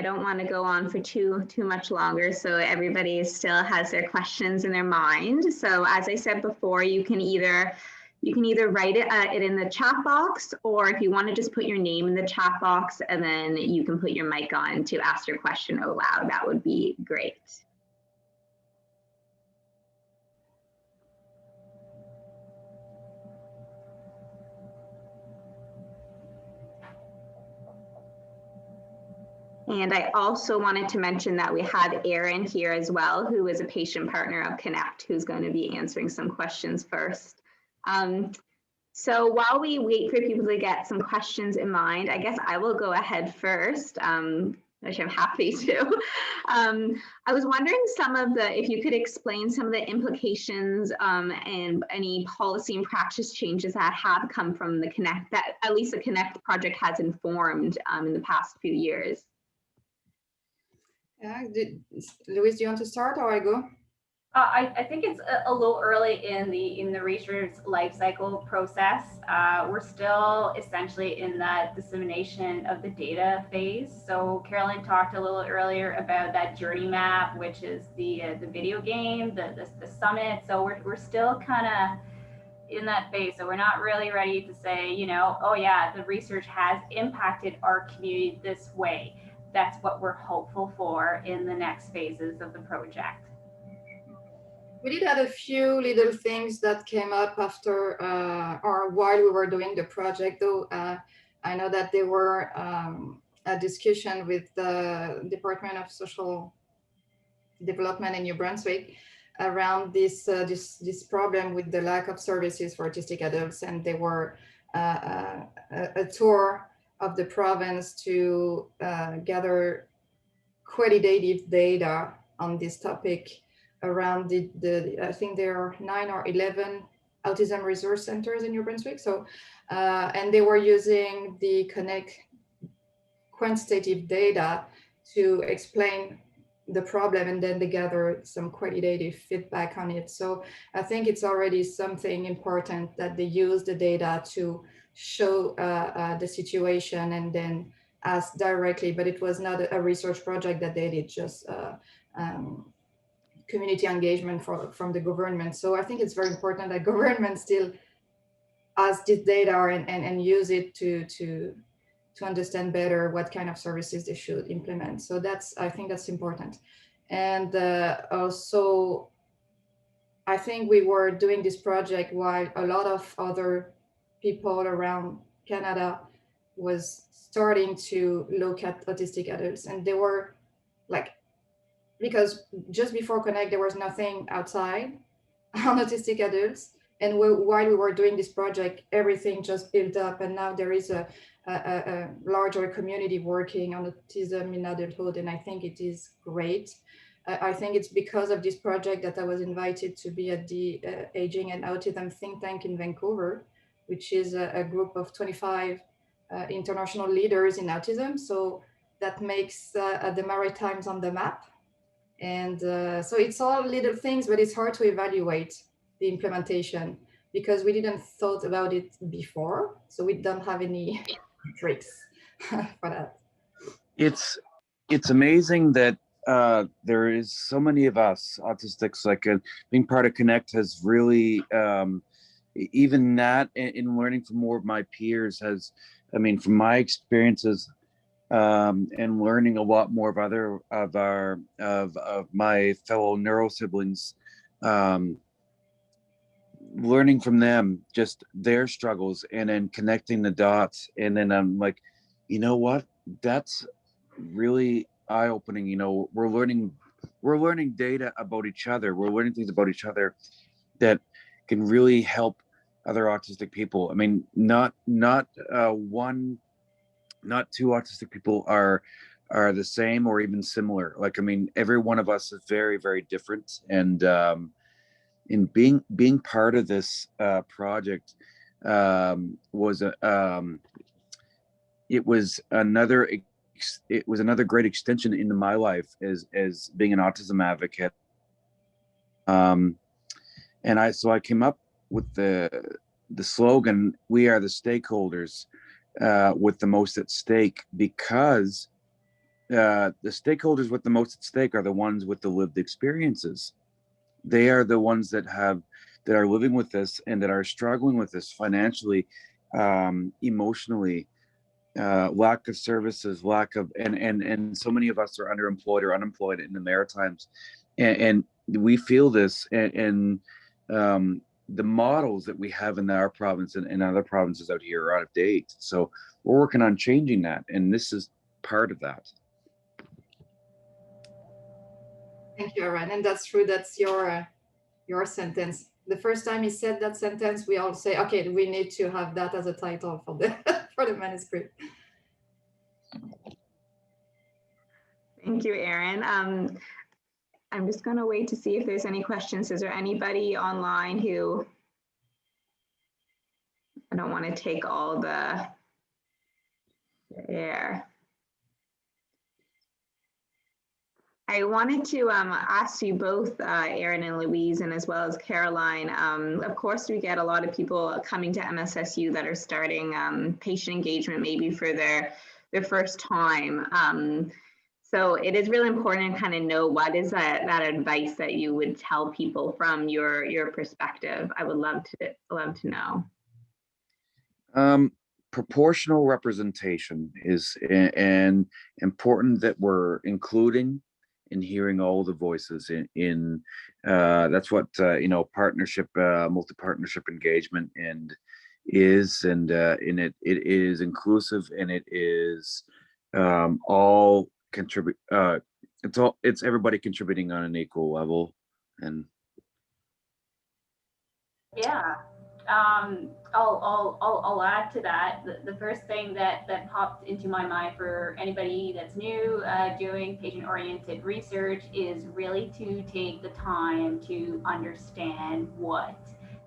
don't want to go on for too much longer, so everybody still has their questions in their mind. So as I said before, you can either write it in the chat box, or if you want to just put your name in the chat box and then you can put your mic on to ask your question out loud. That would be great. And I also wanted to mention that we had Erin here as well, who is a patient partner of Connect, who's going to be answering some questions first. So while we wait for people to get some questions in mind, I guess I will go ahead first, which I'm happy to. I was wondering if you could explain some of the implications and any policy and practice changes that have come from the Connect, that at least the Connect project has informed in the past few years. Yeah, Louise, do you want to start or I go? I think it's a little early in the research life cycle process. We're still essentially in that dissemination of the data phase. So Caroline talked a little earlier about that journey map, which is the video game, the summit. So we're still kind of in that phase. So we're not really ready to say, you know, oh yeah, the research has impacted our community this way. That's what we're hopeful for in the next phases of the project. We did have a few little things that came up after or while we were doing the project, though. I know that there were a discussion with the Department of Social Development in New Brunswick around this problem with the lack of services for autistic adults, and there were a tour of the province to gather qualitative data on this topic around I think there are 9 or 11 autism resource centers in New Brunswick. So, and they were using the Connect quantitative data to explain the problem, and then they gather some qualitative feedback on it. So I think it's already something important that they use the data to show the situation and then ask directly, but it was not a research project that they did, just community engagement from the government. So I think it's very important that government still ask this data and use it to understand better what kind of services they should implement. So I think that's important. And also, I think we were doing this project while a lot of other people around Canada was starting to look at autistic adults, and they were like, because just before Connect, there was nothing outside on autistic adults. And while we were doing this project, everything just built up, and now there is a larger community working on autism in adulthood, and I think it is great. I think it's because of this project that I was invited to be at the Aging and Autism think tank in Vancouver, which is a group of 25 international leaders in autism. So that makes the Maritimes on the map. And so it's all little things, but it's hard to evaluate the implementation because we didn't thought about it before. So we don't have any tricks for that. It's amazing that there is so many of us autistics. Like being part of Connect has really even that in learning from more of my peers has, I mean, from my experiences and learning a lot more of other of my fellow neuro siblings, learning from them just their struggles and then connecting the dots, and then I'm like, you know what, that's really eye-opening. You know, we're learning data about each other, we're learning things about each other that can really help other autistic people. I mean, not two autistic people are the same or even similar. Like, I mean, every one of us is very, very different. And in being part of this project was another great extension into my life as being an autism advocate. And I came up with the slogan, "We are the stakeholders with the most at stake," because the stakeholders with the most at stake are the ones with the lived experiences. They are the ones that are living with this and that are struggling with this financially, emotionally, lack of services, and so many of us are underemployed or unemployed in the Maritimes, and we feel this, and the models that we have in our province and other provinces out here are out of date. So we're working on changing that, and this is part of that. Thank you, Aaron. And that's true. That's your sentence. The first time he said that sentence, we all say, okay, we need to have that as a title for the for the manuscript. Thank you, Aaron. I'm just going to wait to see if there's any questions. Is there anybody online who, I don't want to take all the air. I wanted to ask you both, Aaron and Louise, and as well as Caroline. Of course, we get a lot of people coming to MSSU that are starting patient engagement maybe for their first time. So it is really important to kind of know what is that advice that you would tell people from your perspective. I would love to know. Proportional representation is and important, that we're including and hearing all the voices in that's what partnership, multi-partnership engagement and it is inclusive, and it is all contribute. It's everybody contributing on an equal level. And yeah, I'll add to that. The first thing that popped into my mind for anybody that's new doing patient-oriented research is really to take the time to understand what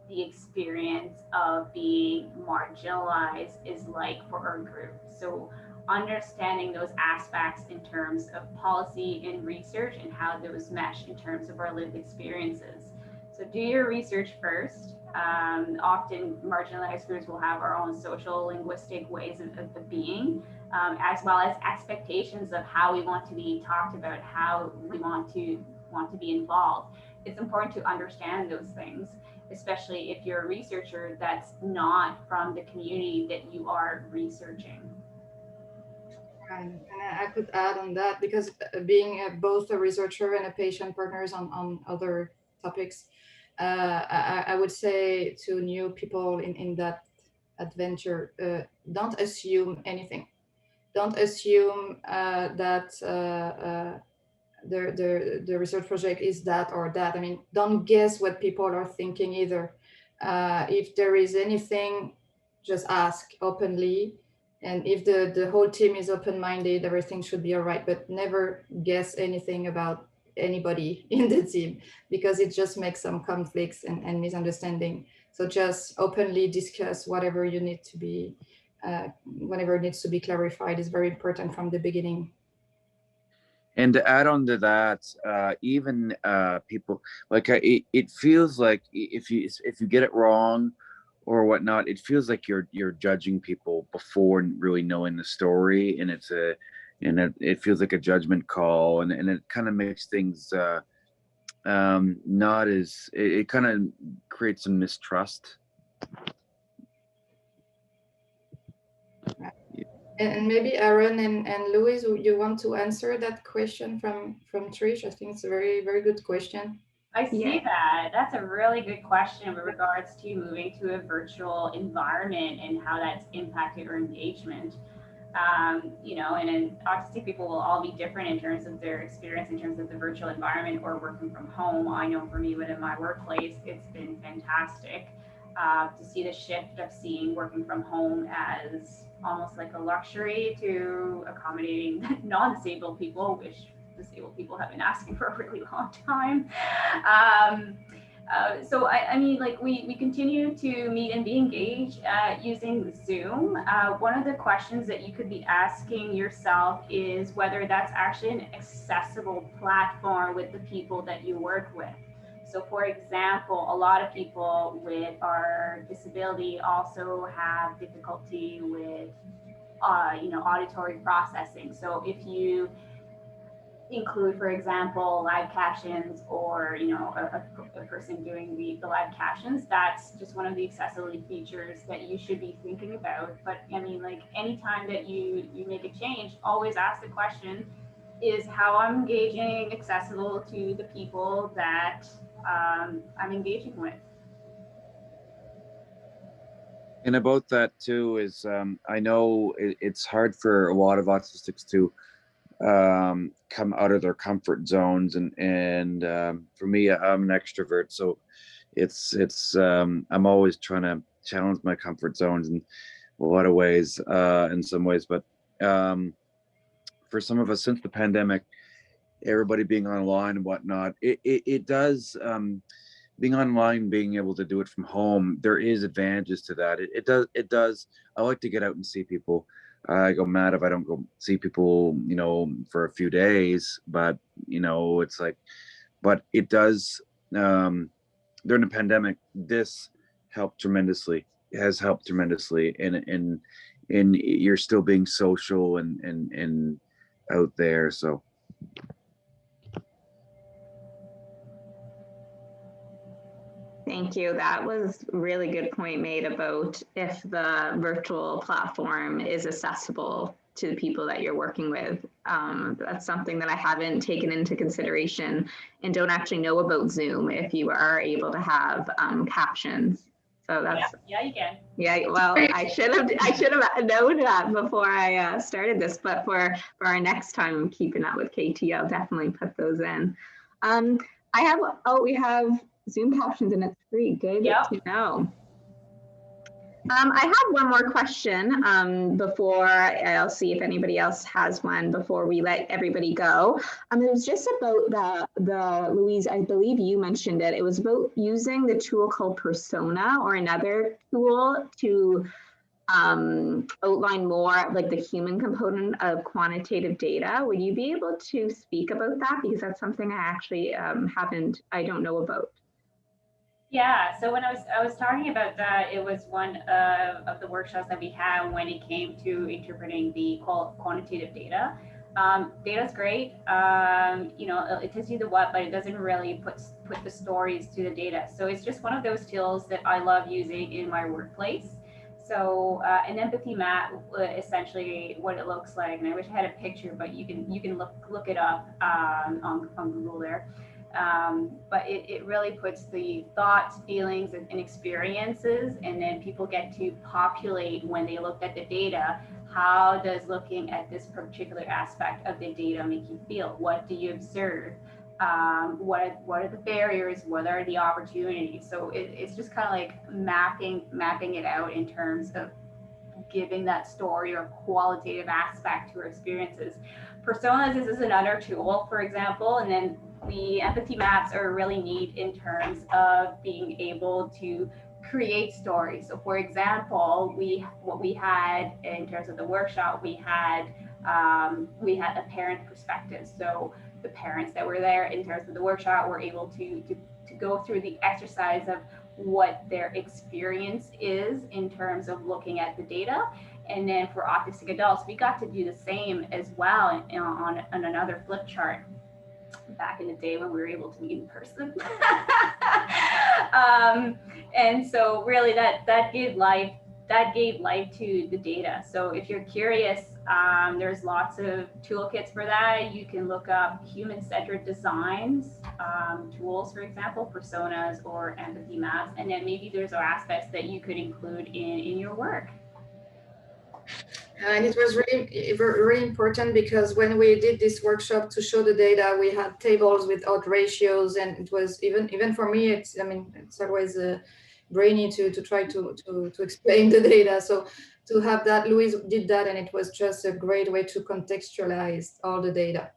the experience of being marginalized is like for our group. So understanding those aspects in terms of policy and research and how those mesh in terms of our lived experiences. So do your research first. Often marginalized groups will have our own social linguistic ways of being, as well as expectations of how we want to be talked about, how we want to be involved. It's important to understand those things, especially if you're a researcher that's not from the community that you are researching. And I could add on that, because being both a researcher and a patient partners on other topics, I would say to new people in that adventure, don't assume anything. Don't assume that the research project is that or that. I mean, don't guess what people are thinking either. If there is anything, just ask openly. And if the whole team is open-minded, everything should be all right, but never guess anything about anybody in the team, because it just makes some conflicts and misunderstanding. So just openly discuss whatever you need to be, whenever it needs to be clarified is very important from the beginning. And to add on to that, even people like it feels like if you get it wrong or whatnot, it feels like you're judging people before really knowing the story, and it feels like a judgment call, and it kind of makes things not as it kind of creates some mistrust. And maybe Aaron and Louise, you want to answer that question from Trish? I think it's a very, very good question. I see that. That's a really good question with regards to moving to a virtual environment and how that's impacted your engagement. You know, and autistic people will all be different in terms of their experience in terms of the virtual environment or working from home. I know for me within my workplace, it's been fantastic to see the shift of seeing working from home as almost like a luxury to accommodating non-disabled people, which disabled people have been asking for a really long time. So I mean, like we continue to meet and be engaged using Zoom. One of the questions that you could be asking yourself is whether that's actually an accessible platform with the people that you work with. So for example, a lot of people with our disability also have difficulty with, you know, auditory processing. So if you include, for example, live captions or, you know, a person doing the live captions, that's just one of the accessibility features that you should be thinking about. But I mean, like anytime that you make a change, always ask the question, is how I'm engaging accessible to the people that I'm engaging with? And about that too is I know it's hard for a lot of autistics to come out of their comfort zones, and for me, I'm an extrovert, so it's I'm always trying to challenge my comfort zones in a lot of ways, in some ways, but for some of us, since the pandemic, everybody being online and whatnot, it does being online, being able to do it from home, there is advantages to that. It does. I like to get out and see people. I go mad if I don't go see people, you know, for a few days. But you know, it's like, but it does. During the pandemic, this helped tremendously. It has helped tremendously, and you're still being social and out there. So. Thank you. That was a really good point made about if the virtual platform is accessible to the people that you're working with. That's something that I haven't taken into consideration and don't actually know about Zoom if you are able to have captions. So that's yeah, you can. Yeah, well, I should have known that before I started this, but for our next time, I'm keeping up with KT. I'll definitely put those in. We have Zoom captions and it's free. Good to know. I have one more question before I'll see if anybody else has one before we let everybody go. It was just about the Louise, I believe you mentioned it. It was about using the tool called Persona or another tool to outline more like the human component of quantitative data. Would you be able to speak about that? Because that's something I actually I don't know about. Yeah, so when I was talking about that, it was one of the workshops that we had when it came to interpreting the quantitative data. Data's great, you know, it tells you the what, but it doesn't really put the stories to the data. So it's just one of those tools that I love using in my workplace. So an empathy map, essentially what it looks like, and I wish I had a picture, but you can look it up on Google there. But it really puts the thoughts, feelings, and experiences, and then people get to populate when they looked at the data. How does looking at this particular aspect of the data make you feel? What do you observe? what are the barriers, what are the opportunities. So it's just kind of like mapping it out in terms of giving that story or qualitative aspect to our experiences. Personas is another tool, for example, and then the empathy maps are really neat in terms of being able to create stories. So for example, what we had in terms of the workshop, we had a parent perspective. So the parents that were there in terms of the workshop were able to go through the exercise of what their experience is in terms of looking at the data. And then for autistic adults, we got to do the same as well on another flip chart back in the day when we were able to meet in person. And so really that gave life to the data. So if you're curious, there's lots of toolkits for that. You can look up human-centered designs, tools, for example, personas or empathy maps, and then maybe there's aspects that you could include in your work. And it was really, really important because when we did this workshop to show the data, we had tables with odds ratios, and it was even for me, it's always brainy to try to explain the data. So to have that, Louise did that, and it was just a great way to contextualize all the data.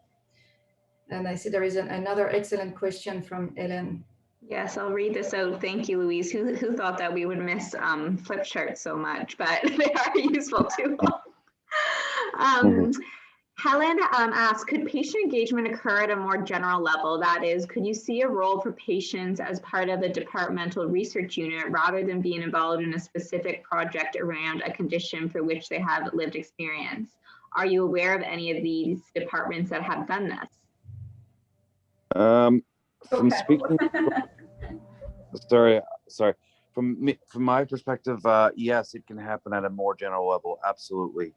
And I see there is another excellent question from Ellen. Yes, I'll read this out. Thank you, Louise. Who thought that we would miss flip charts so much, but they are useful too. Helen asks, could patient engagement occur at a more general level? That is, could you see a role for patients as part of a departmental research unit rather than being involved in a specific project around a condition for which they have lived experience? Are you aware of any of these departments that have done this? From speaking, sorry. From my perspective, yes, it can happen at a more general level, absolutely.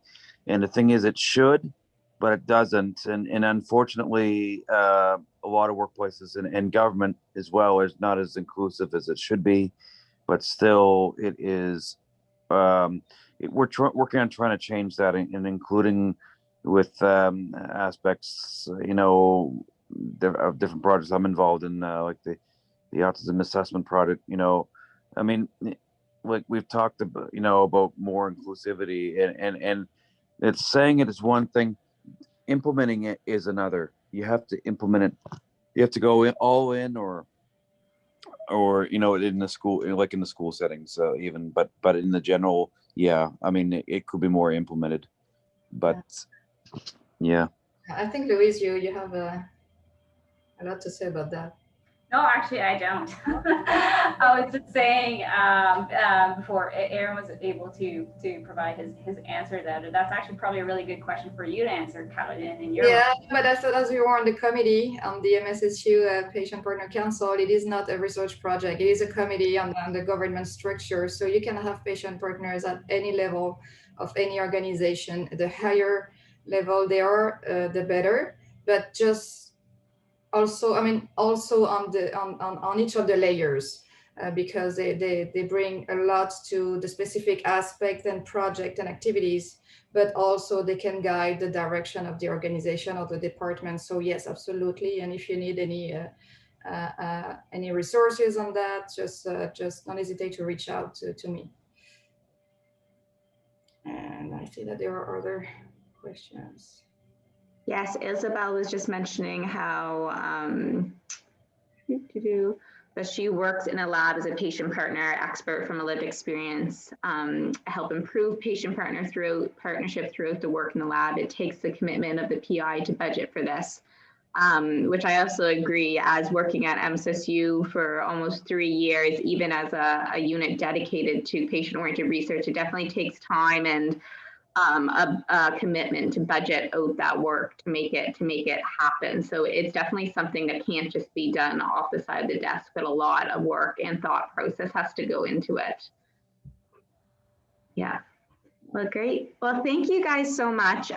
And the thing is, it should, but it doesn't. And unfortunately, a lot of workplaces and government as well is not as inclusive as it should be. But still, it is. We're working on trying to change that, and including with aspects, of different projects I'm involved in, like the autism assessment project. Like we've talked about, about more inclusivity, and it's saying it is one thing, implementing it is another. You have to implement it. You have to go all in, or in the school, like in the school settings, even. But in the general, yeah, it could be more implemented. But yeah. I think, Louise, you have a lot to say about that. No, actually, I don't. I was just saying before Aaron was able to provide his answer that that's actually probably a really good question for you to answer, Caroline, in your but as we were on the committee on the MSSU Patient Partner Council, it is not a research project. It is a committee on the government structure. So you can have patient partners at any level of any organization. The higher level they are, the better. But just also on each of the layers, because they bring a lot to the specific aspect and project and activities, but also they can guide the direction of the organization or the department. So yes, absolutely. And if you need any resources on that, just don't hesitate to reach out to me. And I see that there are other questions. Yes, Isabel was just mentioning how that she works in a lab as a patient partner expert from a lived experience, help improve patient partnership throughout the work in the lab. It takes the commitment of the PI to budget for this, which I also agree, as working at MSSU for almost 3 years, even as a unit dedicated to patient-oriented research, it definitely takes time and a commitment to budget out that work to make it happen. So it's definitely something that can't just be done off the side of the desk, but a lot of work and thought process has to go into it. Yeah. Well, great. Well, thank you guys so much.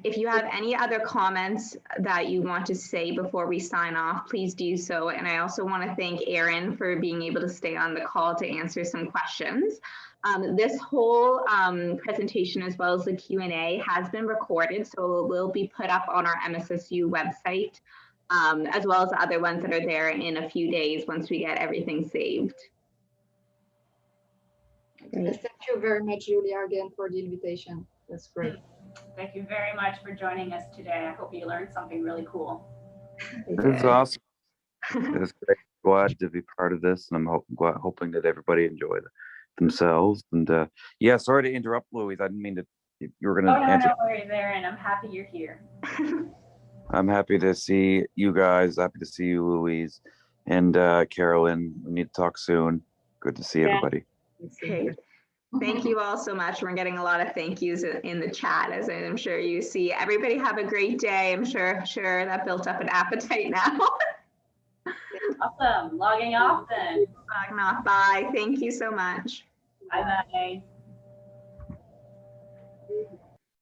If you have any other comments that you want to say before we sign off, please do so. And I also want to thank Aaron for being able to stay on the call to answer some questions. This whole presentation, as well as the Q&A, has been recorded, so it will be put up on our MSSU website as well as the other ones that are there in a few days once we get everything saved. Thank you very much, Julia, again for the invitation. That's great. Thank you very much for joining us today. I hope you learned something really cool. This is awesome. It's great. Glad to be part of this, and I'm hoping that everybody enjoy themselves. And yeah, sorry to interrupt, Louise. I didn't mean to. You were going to answer. No worries there, and I'm happy you're here. I'm happy to see you guys. Happy to see you, Louise, and Carolyn. We need to talk soon. Good to see everybody. Okay. Thank you all so much. We're getting a lot of thank yous in the chat, as I'm sure you see. Everybody have a great day. I'm sure that built up an appetite now. Awesome. Logging off then. Logging off. Bye. Thank you so much. Bye-bye.